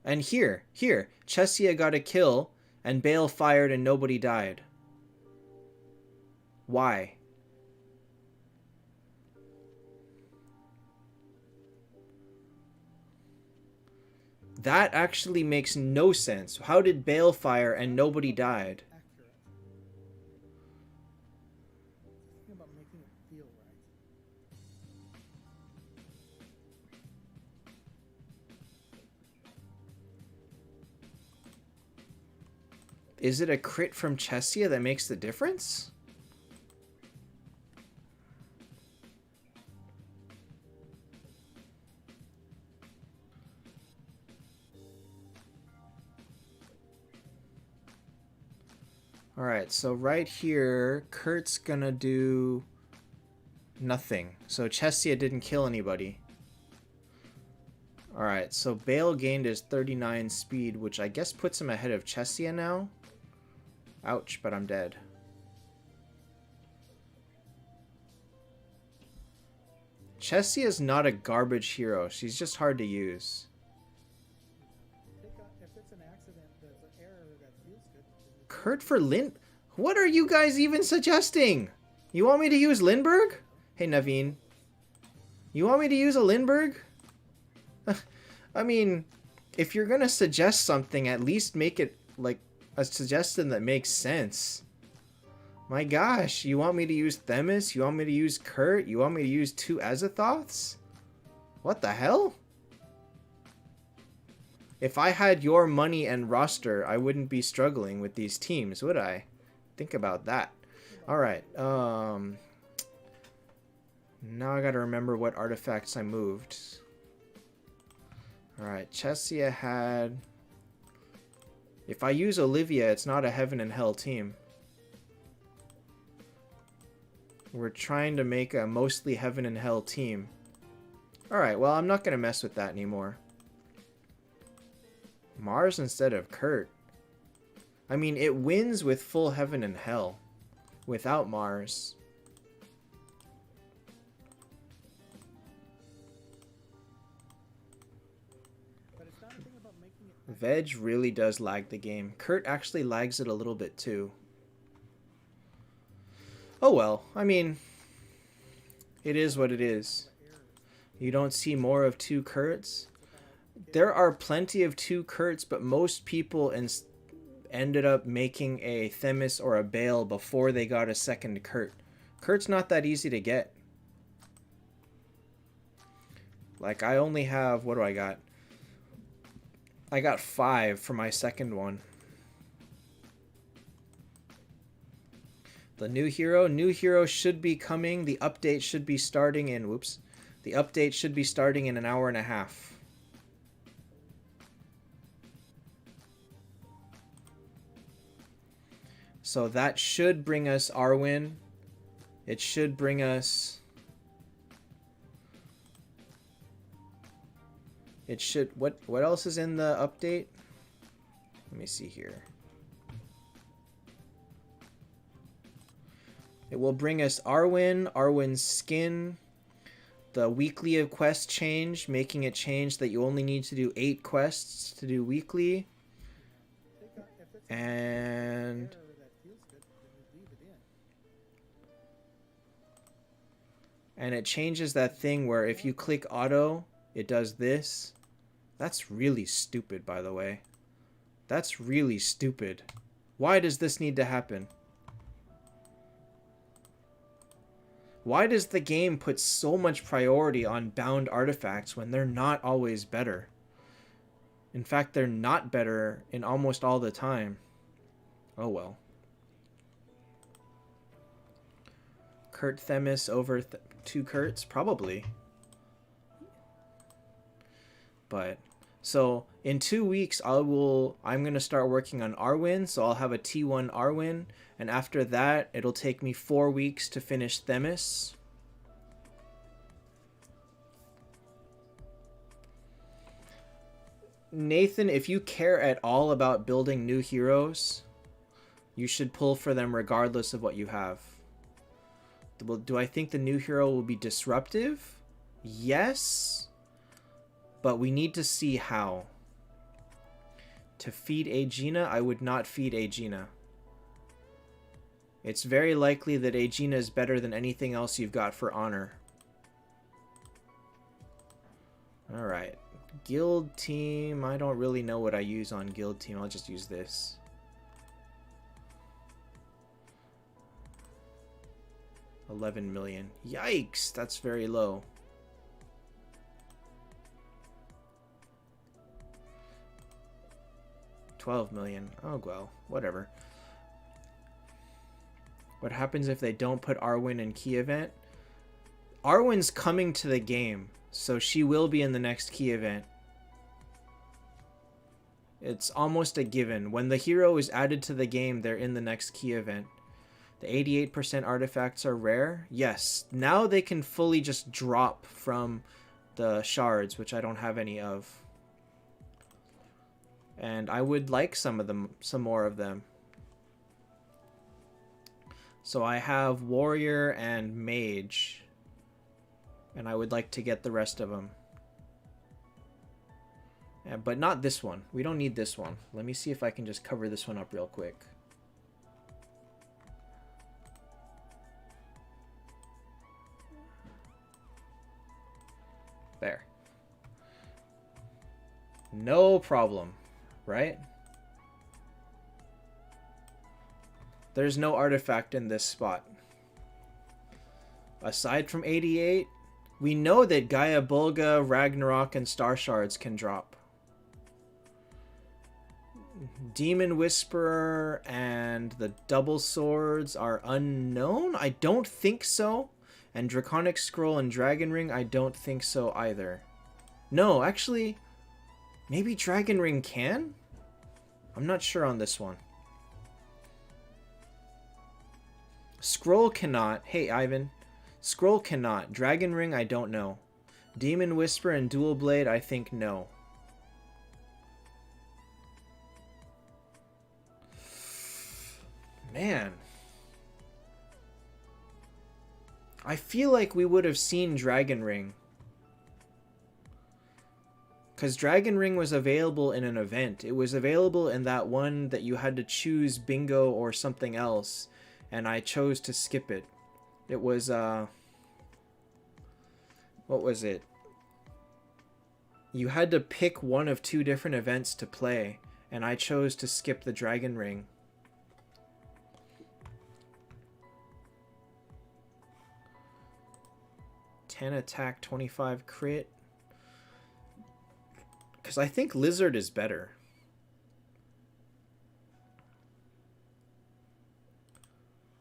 And here, Chesia got a kill, and Bale fired and nobody died. Why? That actually makes no sense. How did Bale fire and nobody died? Is it a crit from Chesia that makes the difference? Alright, so right here, Kurt's gonna do nothing. So Chesia didn't kill anybody. Alright, so Bale gained his 39 speed, which I guess puts him ahead of Chesia now. Ouch, but I'm dead. Chesia's not a garbage hero. She's just hard to use. Kurt for Lin... What are you guys even suggesting? You want me to use Lindbergh? Hey, Naveen. You want me to use a Lindbergh? I mean, if you're gonna suggest something, at least make it, like, a suggestion that makes sense. My gosh, you want me to use Themis? You want me to use Kurt? You want me to use 2 Azathoths? What the hell? If I had your money and roster, I wouldn't be struggling with these teams, would I? Think about that. Alright, now I gotta remember what artifacts I moved. Alright, Chesia had... If I use Olivia, it's not a Heaven and Hell team. We're trying to make a mostly Heaven and Hell team. Alright, well, I'm not gonna mess with that anymore. Mars instead of Kurt. I mean, it wins with full Heaven and Hell. Without Mars. Veg really does lag the game. Kurt actually lags it a little bit too. Oh well, I mean, it is what it is. You don't see more of 2 Kurts. There are plenty of 2 Kurts, but most people ended up making a Themis or a Bale before they got a second Kurt. Kurt's not that easy to get. Like, I only have, what do I got? I got 5 for my second one. The new hero should be coming. The update should be starting in, whoops. The update should be starting in an hour and a half. So that should bring us Arwen. It should bring us... It should... What else is in the update? Let me see here. It will bring us Arwen, Arwen's skin, the weekly quest change, making it change that you only need to do 8 quests to do weekly. And... And it changes that thing where if you click auto, it does this. That's really stupid, by the way. That's really stupid. Why does this need to happen? Why does the game put so much priority on bound artifacts when they're not always better? In fact, they're not better in almost all the time. Oh well. Kurt Themis over 2 Kurts? Probably. But, so, in 2 weeks, I'm going to start working on Arwen, so I'll have a T1 Arwen, and after that, it'll take me 4 weeks to finish Themis. Nathan, if you care at all about building new heroes, you should pull for them regardless of what you have. Do I think the new hero will be disruptive? Yes. But we need to see how. To feed Aegina, I would not feed Aegina. It's very likely that Aegina is better than anything else you've got for honor. Alright. Guild team. I don't really know what I use on guild team. I'll just use this. $11 million. Yikes! That's very low. $12 million. Oh, well. Whatever. What happens if they don't put Arwen in key event? Arwen's coming to the game, so she will be in the next key event. It's almost a given. When the hero is added to the game, they're in the next key event. The 88% artifacts are rare. Yes, now they can fully just drop from the shards, which I don't have any of. And I would like some more of them. So I have warrior and mage, and I would like to get the rest of them. Yeah, but not this one. We don't need this one. Let me see if I can just cover this one up real quick. There. No problem, right? There's no artifact in this spot. Aside from 88, we know that Gaia Bulga, Ragnarok, and Star Shards can drop. Demon Whisperer and the Double Swords are unknown? I don't think so. And Draconic Scroll and Dragon Ring, I don't think so either. No, actually, maybe Dragon Ring can? I'm not sure on this one. Scroll cannot. Hey, Ivan. Scroll cannot. Dragon Ring, I don't know. Demon Whisper and Dual Blade, I think no. Man. I feel like we would have seen Dragon Ring. Because Dragon Ring was available in an event. It was available in that one that you had to choose bingo or something else. And I chose to skip it. It was, what was it? You had to pick one of 2 different events to play. And I chose to skip the Dragon Ring. Attack, 25 crit. Because I think Lizard is better.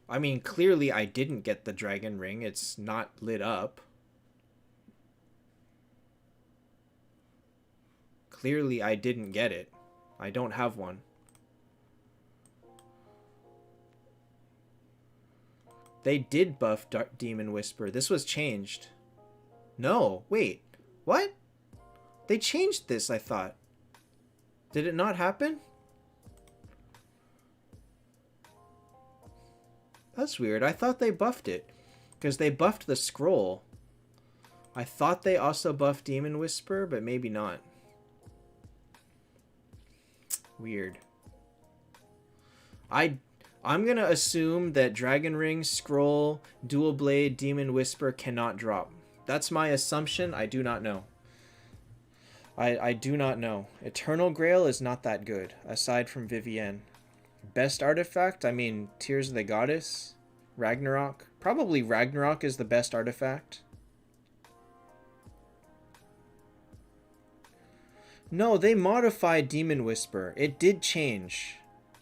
I mean, clearly I didn't get the Dragon Ring. It's not lit up. Clearly I didn't get it. I don't have one. They did buff Demon Whisper. This was changed. No, wait. What? They changed this, I thought. Did it not happen? That's weird. I thought they buffed it. Because they buffed the scroll. I thought they also buffed Demon Whisper, but maybe not. Weird. I'm going to assume that Dragon Ring, Scroll, Dual Blade, Demon Whisper cannot drop. That's my assumption. I do not know. I do not know. Eternal Grail is not that good, aside from Vivienne. Best artifact? I mean, Tears of the Goddess? Ragnarok? Probably Ragnarok is the best artifact. No, they modified Demon Whisper. It did change.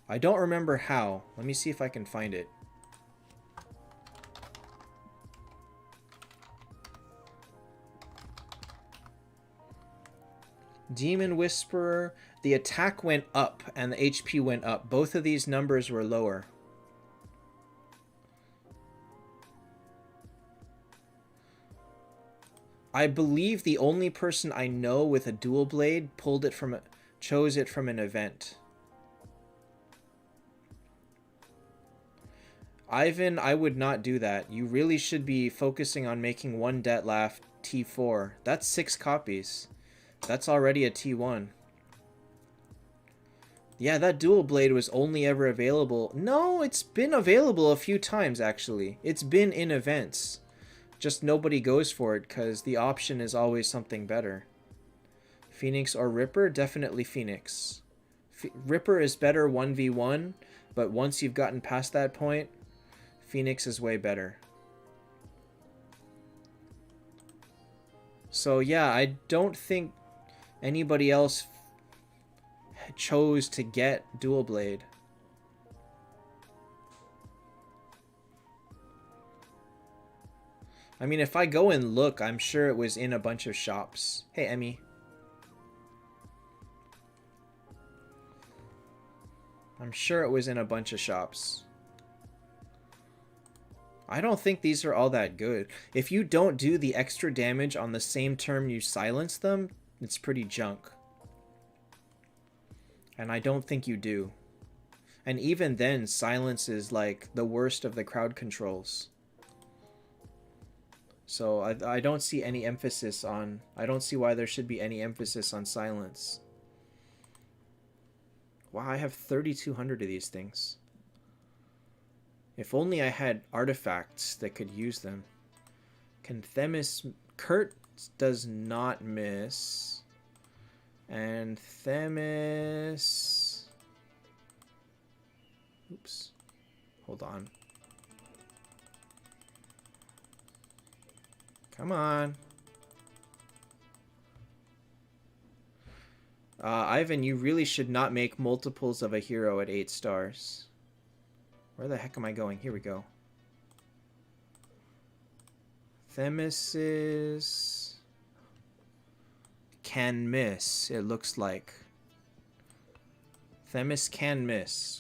I don't remember how. Let me see if I can find it. Demon Whisperer, the attack went up and the HP went up. Both of these numbers were lower. I believe the only person I know with a dual blade chose it from an event. Ivan, I would not do that. You really should be focusing on making one Dettlaff T4. That's 6 copies. That's already a T1. Yeah, that dual blade was only ever available. No, it's been available a few times, actually. It's been in events. Just nobody goes for it because the option is always something better. Phoenix or Ripper? Definitely Phoenix. Ripper is better 1v1, but once you've gotten past that point, Phoenix is way better. So yeah, I don't think anybody else chose to get Dual Blade. I mean, if I go and look, I'm sure it was in a bunch of shops. Hey, Emmy. I'm sure it was in a bunch of shops. I don't think these are all that good. If you don't do the extra damage on the same turn you silence them, it's pretty junk. And I don't think you do. And even then, silence is like the worst of the crowd controls. So I don't see any emphasis on... I don't see why there should be any emphasis on silence. Wow, I have 3,200 of these things. If only I had artifacts that could use them. Can Themis... Kurt does not miss. And Themis... Oops. Hold on. Come on. Ivan, you really should not make multiples of a hero at 8 stars. Where the heck am I going? Here we go. Themis can miss, it looks like. Themis can miss.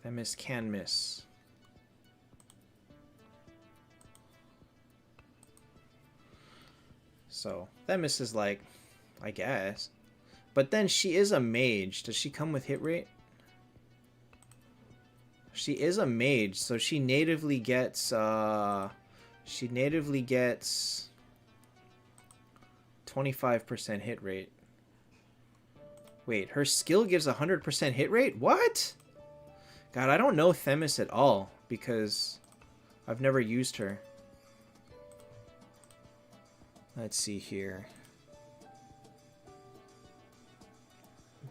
Themis can miss. So, Themis is like, I guess. But then she is a mage. Does she come with hit rate? She is a mage, so she natively gets 25% hit rate. Wait, her skill gives 100% hit rate? What? God, I don't know Themis at all because I've never used her. Let's see here.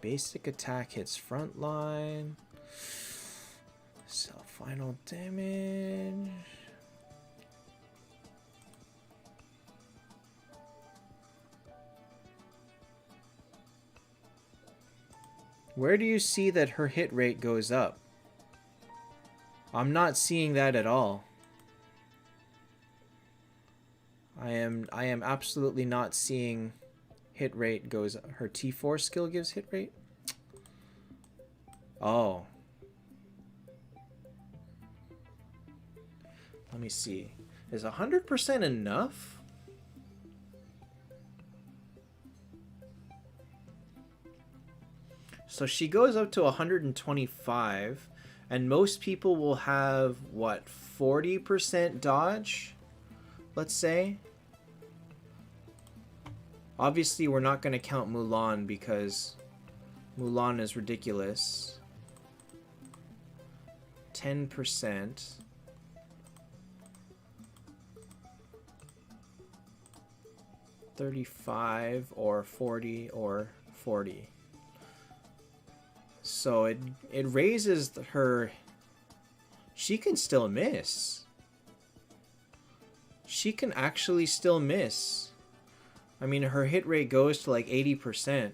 Basic attack hits frontline. So final damage. Where do you see that her hit rate goes up? I'm not seeing that at all. I am absolutely not seeing hit rate goes. Her T4 skill gives hit rate? Oh. Let me see. Is 100% enough? So she goes up to 125, and most people will have, what, 40% dodge? Let's say. Obviously, we're not going to count Mulan because Mulan is ridiculous. 10%. 35 or 40 or 40. So it raises her. She can still miss. She can actually still miss. I mean, her hit rate goes to like 80%.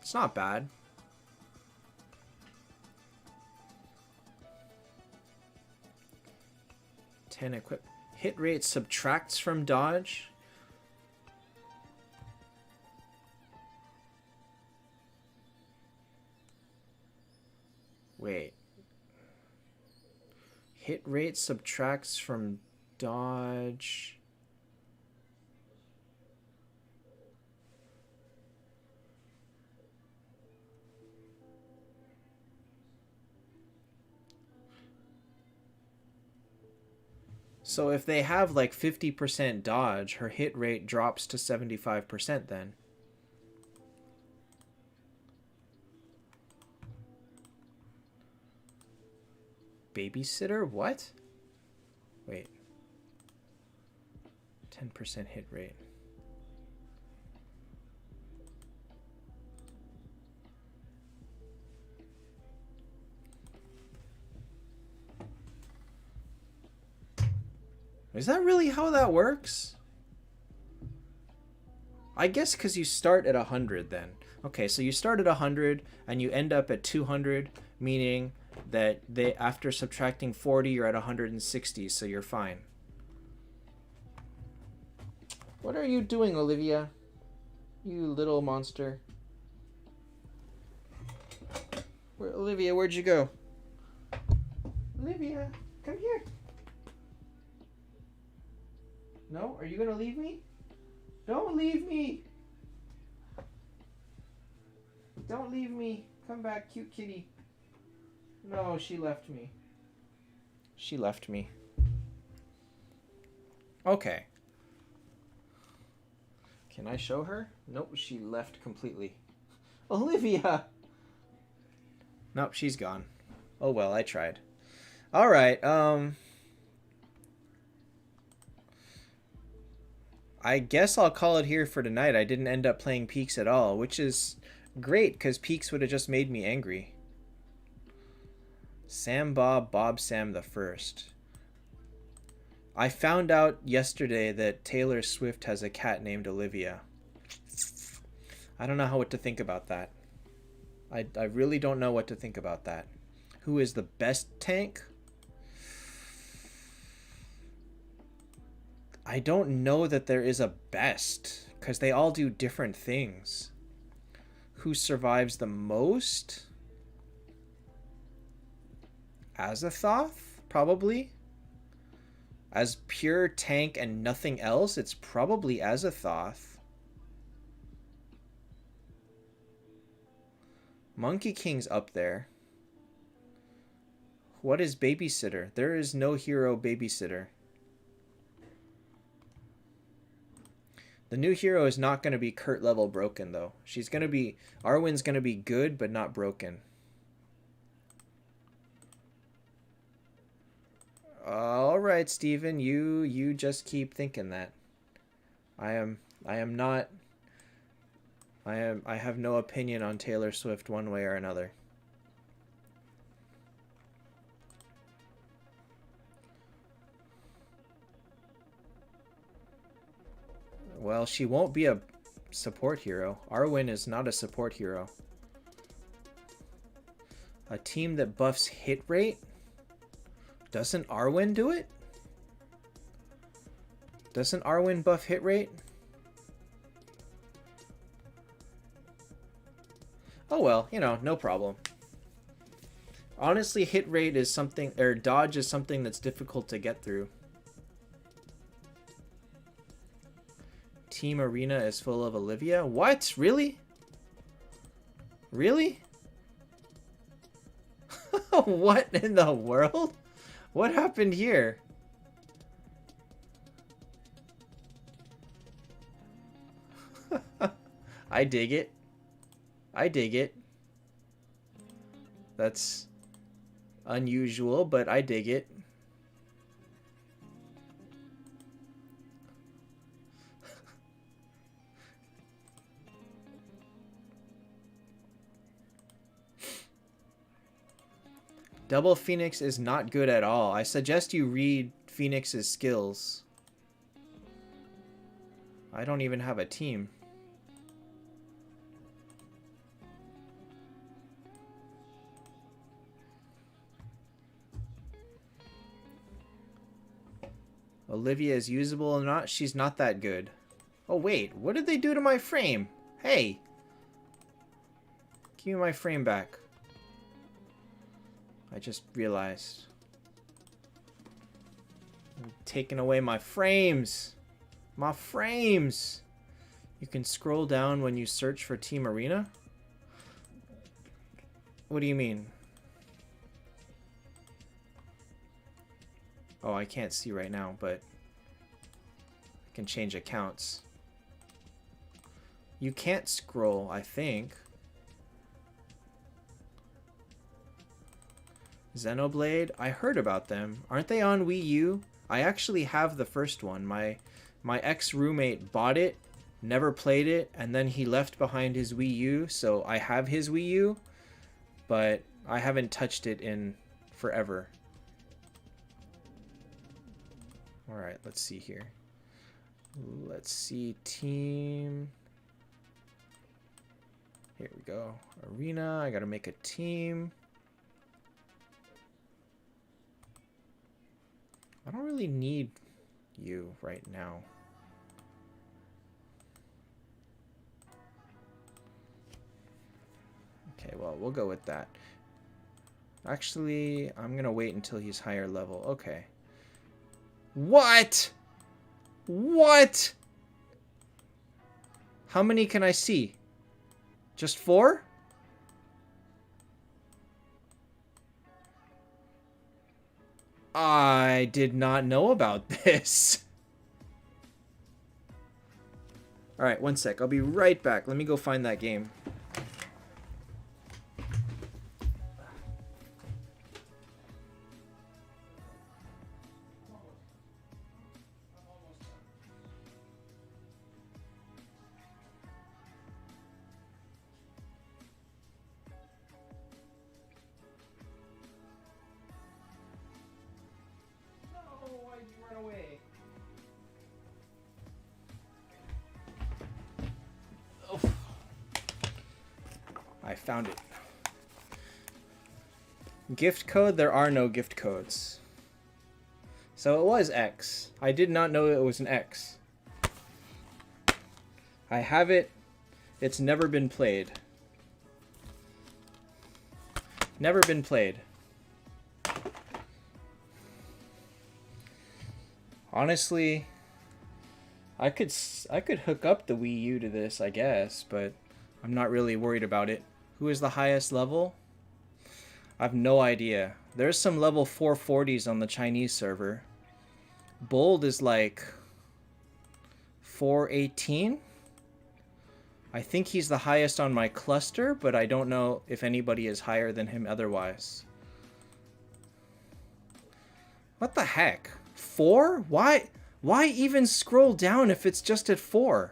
It's not bad. Equip. Hit rate subtracts from dodge. Wait. Hit rate subtracts from dodge. So if they have like 50% dodge, her hit rate drops to 75% then. Babysitter? What? Wait. 10% hit rate. Is that really how that works? I guess because you start at 100 then. Okay, so you start at 100 and you end up at 200, meaning that after subtracting 40, you're at 160, so you're fine. What are you doing, Olivia? You little monster. Olivia, where'd you go? Olivia, come here. No? Are you gonna leave me? Don't leave me! Don't leave me. Come back, cute kitty. No, she left me. She left me. Okay. Can I show her? Nope, she left completely. Olivia! Nope, she's gone. Oh well, I tried. Alright, I guess I'll call it here for tonight. I didn't end up playing Peaks at all, which is great, because Peaks would have just made me angry. Sam Bob, Bob Sam the First. I found out yesterday that Taylor Swift has a cat named Olivia. I don't know what to think about that. I really don't know what to think about that. Who is the best tank? I don't know that there is a best, because they all do different things. Who survives the most? Azathoth, probably. As pure tank and nothing else, it's probably Azathoth. Monkey King's up there. What is Babysitter? There is no hero Babysitter. The new hero is not going to be Kurt level broken, though. She's going to be... Arwen's going to be good, but not broken. Alright, Steven. You just keep thinking that. I am not... I have no opinion on Taylor Swift one way or another. Well, she won't be a support hero. Arwen is not a support hero. A team that buffs hit rate? Doesn't Arwen do it? Doesn't Arwen buff hit rate? Oh well, you know, no problem. Honestly, hit rate is something, or dodge is something that's difficult to get through. Team Arena is full of Olivia? What? Really? Really? What in the world? What happened here? I dig it. I dig it. That's unusual, but I dig it. Double Phoenix is not good at all. I suggest you read Phoenix's skills. I don't even have a team. Olivia is usable or not? She's not that good. Oh wait, what did they do to my frame? Hey! Give me my frame back. I just realized. I'm taking away my frames! My frames! You can scroll down when you search for Team Arena? What do you mean? Oh, I can't see right now, but I can change accounts. You can't scroll, I think. Xenoblade? I heard about them. Aren't they on Wii U? I actually have the first one. My ex-roommate bought it, never played it, and then he left behind his Wii U, so I have his Wii U, but I haven't touched it in forever. Alright, let's see here. Let's see, team. Here we go. Arena, I gotta make a team. I don't really need you right now. Okay, well, we'll go with that. Actually, I'm gonna wait until he's higher level. Okay. What? What? How many can I see? Just 4? I did not know about this. Alright, one sec. I'll be right back. Let me go find that game. I found it. Gift code? There are no gift codes. So it was X. I did not know it was an X. I have it. It's never been played. Never been played. Honestly, I could hook up the Wii U to this, I guess, but I'm not really worried about it. Who is the highest level? I have no idea. There's some level 440s on the Chinese server. Bold is like 418. I think he's the highest on my cluster, but I don't know if anybody is higher than him otherwise. What the heck? 4? Why even scroll down if it's just at 4?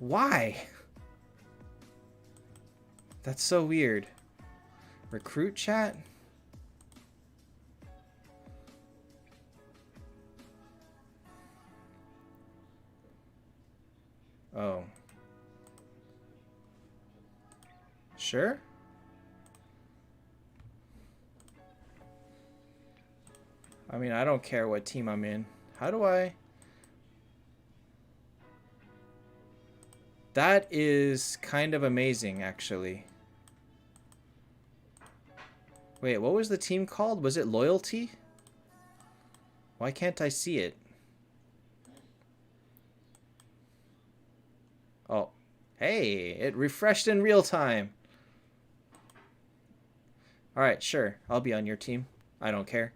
Why? That's so weird. Recruit chat? Oh. Sure? I mean, I don't care what team I'm in. How do I... That is kind of amazing, actually. Wait, what was the team called? Was it Loyalty? Why can't I see it? Oh. Hey, it refreshed in real time. Alright, sure. I'll be on your team. I don't care.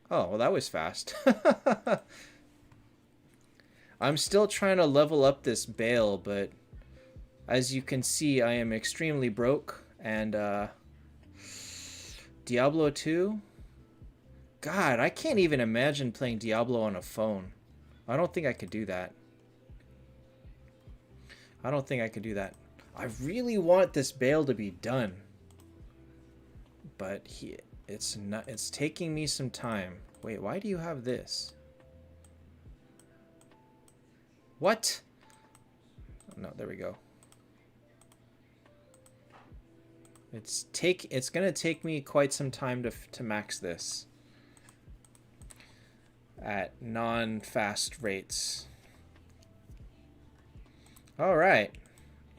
Oh, well, that was fast. I'm still trying to level up this Bale, but as you can see, I am extremely broke. And, Diablo 2? God, I can't even imagine playing Diablo on a phone. I don't think I could do that. I don't think I could do that. I really want this Bale to be done. But it's taking me some time. Wait, why do you have this? What? No, there we go. It's gonna take me quite some time to max this at non-fast rates. All right.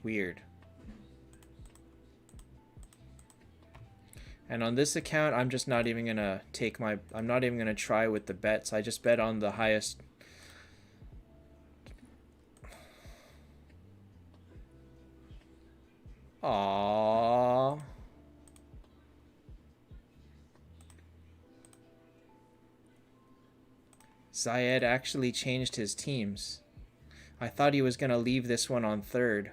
Weird. And on this account, I'm just not even gonna I'm not even gonna try with the bets. I just bet on the highest. Aww. Zayed actually changed his teams. I thought he was gonna leave this one on third.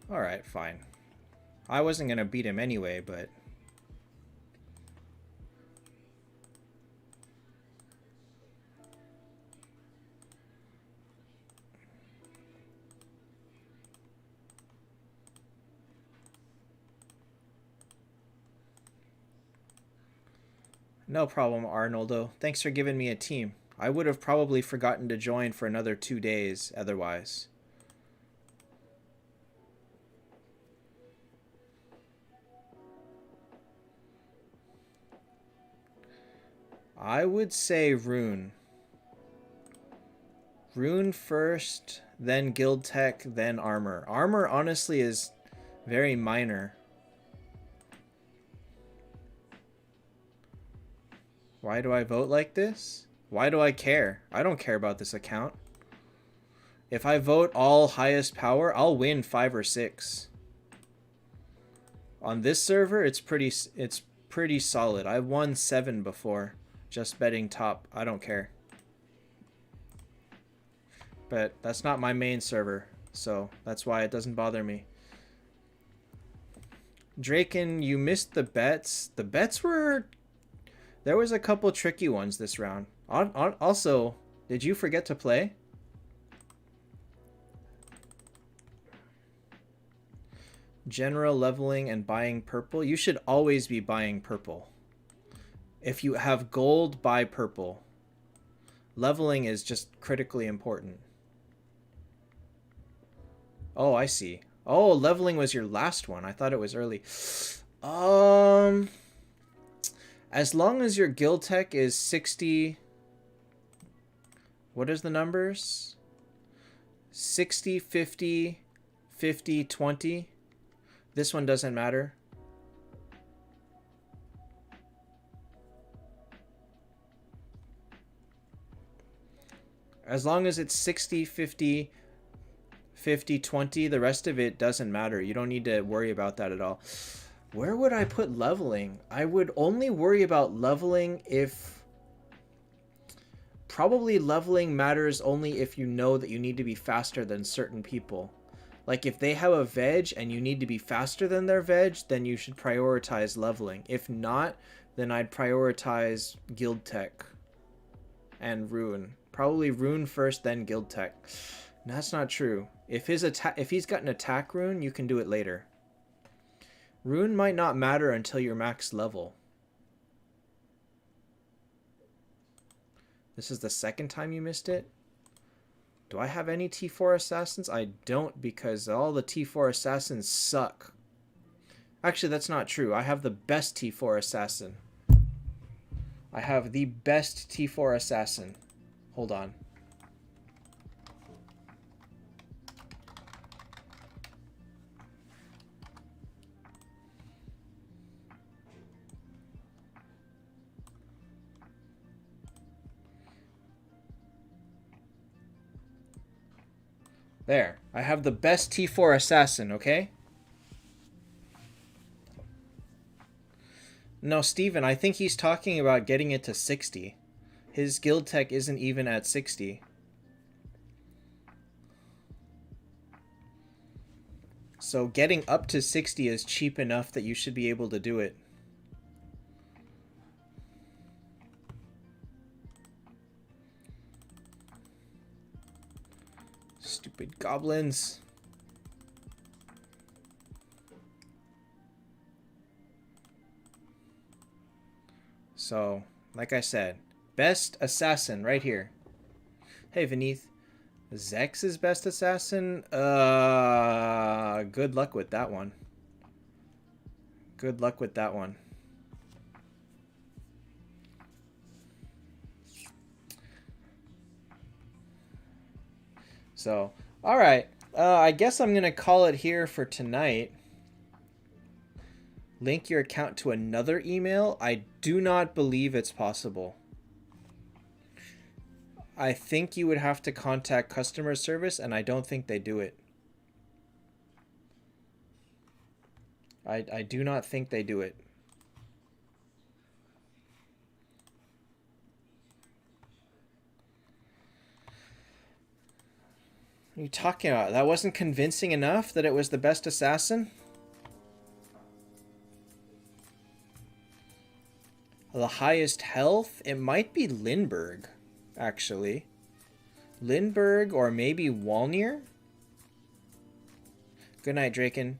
Alright, fine. I wasn't gonna beat him anyway, but... No problem, Arnoldo. Thanks for giving me a team. I would have probably forgotten to join for another 2 days otherwise. I would say Rune. Rune first, then Guild Tech, then Armor. Armor honestly is very minor. Why do I vote like this? Why do I care? I don't care about this account. If I vote all highest power, I'll win 5 or 6. On this server, it's pretty solid. I've won 7 before, just betting top. I don't care. But that's not my main server, so that's why it doesn't bother me. Draken, you missed the bets. The bets were... There was a couple tricky ones this round. Also, did you forget to play? General leveling and buying purple. You should always be buying purple. If you have gold, buy purple. Leveling is just critically important. Oh, I see. Oh, leveling was your last one. I thought it was early. As long as your guild tech is 60... What is the numbers? 60, 50, 50, 20. This one doesn't matter. As long as it's 60, 50, 50, 20, the rest of it doesn't matter. You don't need to worry about that at all. Where would I put leveling? I would only worry about leveling if... Probably leveling matters only if you know that you need to be faster than certain people. Like, if they have a veg and you need to be faster than their veg, then you should prioritize leveling. If not, then I'd prioritize guild tech and rune. Probably rune first, then guild tech. That's not true. If he's got an attack rune, you can do it later. Rune might not matter until you're max level. This is the second time you missed it? Do I have any T4 assassins? I don't, because all the T4 assassins suck. Actually, that's not true. I have the best T4 assassin. I have the best T4 assassin. Hold on. There. I have the best T4 assassin, okay? No, Steven, I think he's talking about getting it to 60. His guild tech isn't even at 60. So getting up to 60 is cheap enough that you should be able to do it. Stupid goblins. So, like I said, best assassin right here. Hey, Vineeth. Zex's best assassin? Good luck with that one. Good luck with that one. So, alright. I guess I'm going to call it here for tonight. Link your account to another email? I do not believe it's possible. I think you would have to contact customer service, and I don't think they do it. I do not think they do it. What are you talking about? That wasn't convincing enough that it was the best assassin? The highest health? It might be Lindbergh, actually. Lindbergh or maybe Walnir? Good night, Draken.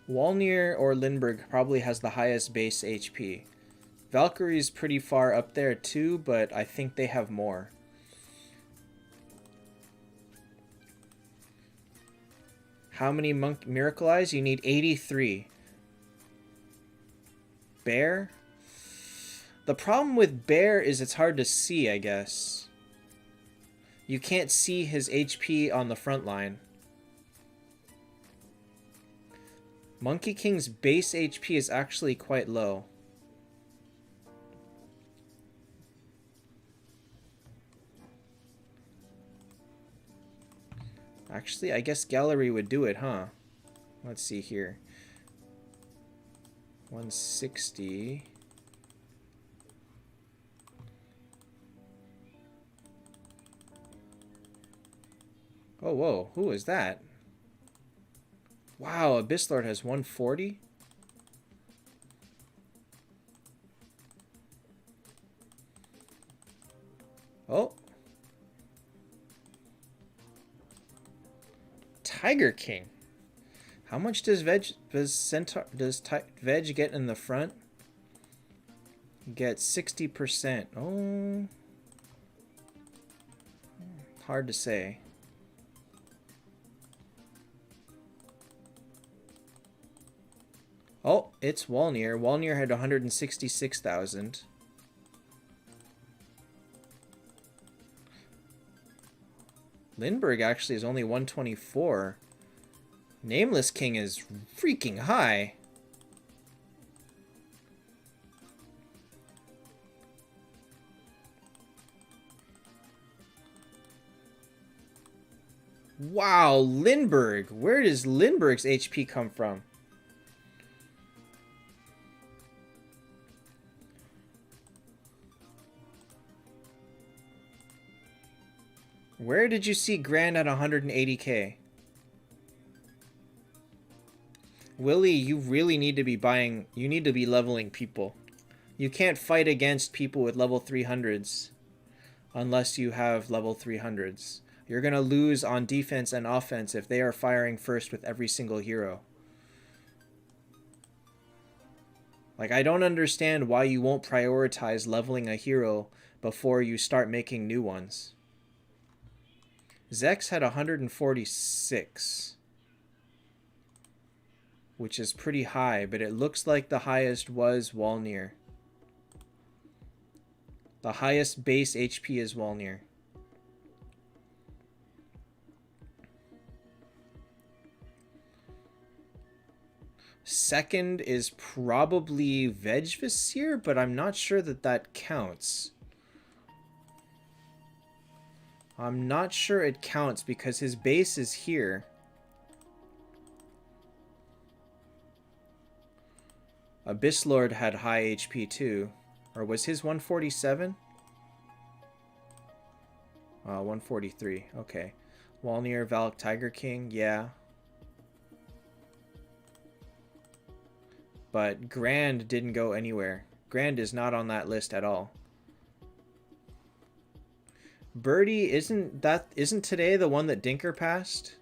Walnir or Lindbergh probably has the highest base HP. Valkyrie's pretty far up there too, but I think they have more. How many Miracle Eyes? You need 83. Bear? The problem with Bear is it's hard to see, I guess. You can't see his HP on the front line. Monkey King's base HP is actually quite low. Actually, I guess Gallery would do it, huh? Let's see here. 160. Oh, whoa. Who is that? Wow, Abyss Lord has 140? Oh. Tiger King. How much does Veg get in the front? Get 60%. Oh. Hard to say. Oh, it's Walnir. Walnir had 166,000. Lindbergh actually is only 124. Nameless King is freaking high. Wow, Lindbergh. Where does Lindbergh's HP come from? Where did you see Grand at 180k? Willie, you really need to be buying... You need to be leveling people. You can't fight against people with level 300s unless you have level 300s. You're going to lose on defense and offense if they are firing first with every single hero. Like, I don't understand why you won't prioritize leveling a hero before you start making new ones. Zex had 146, which is pretty high, but it looks like the highest was Walnir. The highest base HP is Walnir. Second is probably Vegvisir, but I'm not sure that that counts. I'm not sure it counts because his base is here. Abysslord had high HP too. Or was his 147? 143. Okay. Walnir, Valak, Tiger King. Yeah. But Grand didn't go anywhere. Grand is not on that list at all. Birdie, isn't today the one that Dinker passed?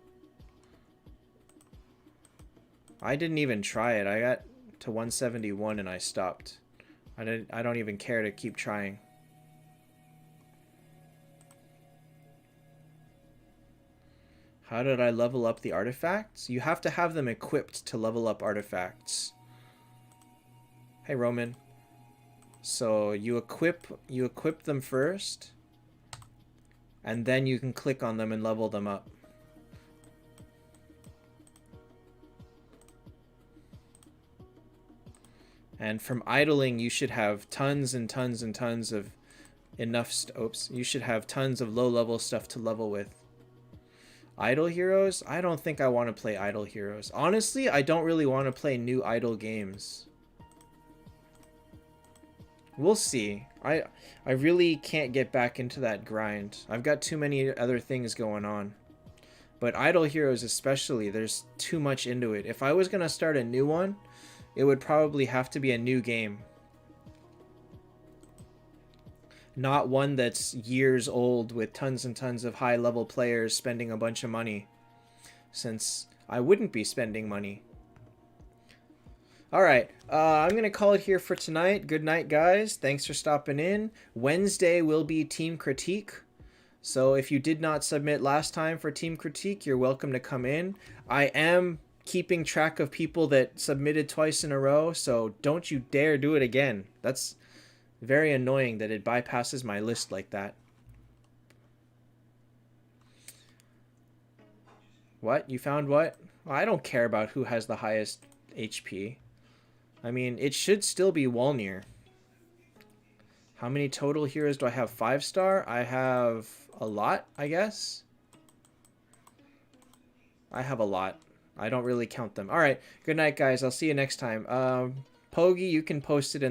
I didn't even try it. I got to 171 and I stopped. I don't even care to keep trying. How did I level up the artifacts? You have to have them equipped to level up artifacts. Hey Roman. So you equip them first, and then you can click on them and level them up. And from idling, you should have tons and tons and tons of you should have tons of low-level stuff to level with. Idle heroes? I don't think I want to play idle heroes. Honestly, I don't really want to play new idle games. We'll see. I really can't get back into that grind. I've got too many other things going on. But idle heroes especially, there's too much into it. If I was going to start a new one, it would probably have to be a new game. Not one that's years old with tons and tons of high-level players spending a bunch of money. Since I wouldn't be spending money. Alright, I'm going to call it here for tonight. Good night, guys. Thanks for stopping in. Wednesday will be Team Critique. So if you did not submit last time for Team Critique, you're welcome to come in. I am keeping track of people that submitted twice in a row, so don't you dare do it again. That's very annoying that it bypasses my list like that. What? You found what? Well, I don't care about who has the highest HP. I mean, it should still be Walnir. How many total heroes do I have? 5-star? I have a lot, I guess. I have a lot. I don't really count them. Alright, good night, guys. I'll see you next time. Pogi, you can post it in the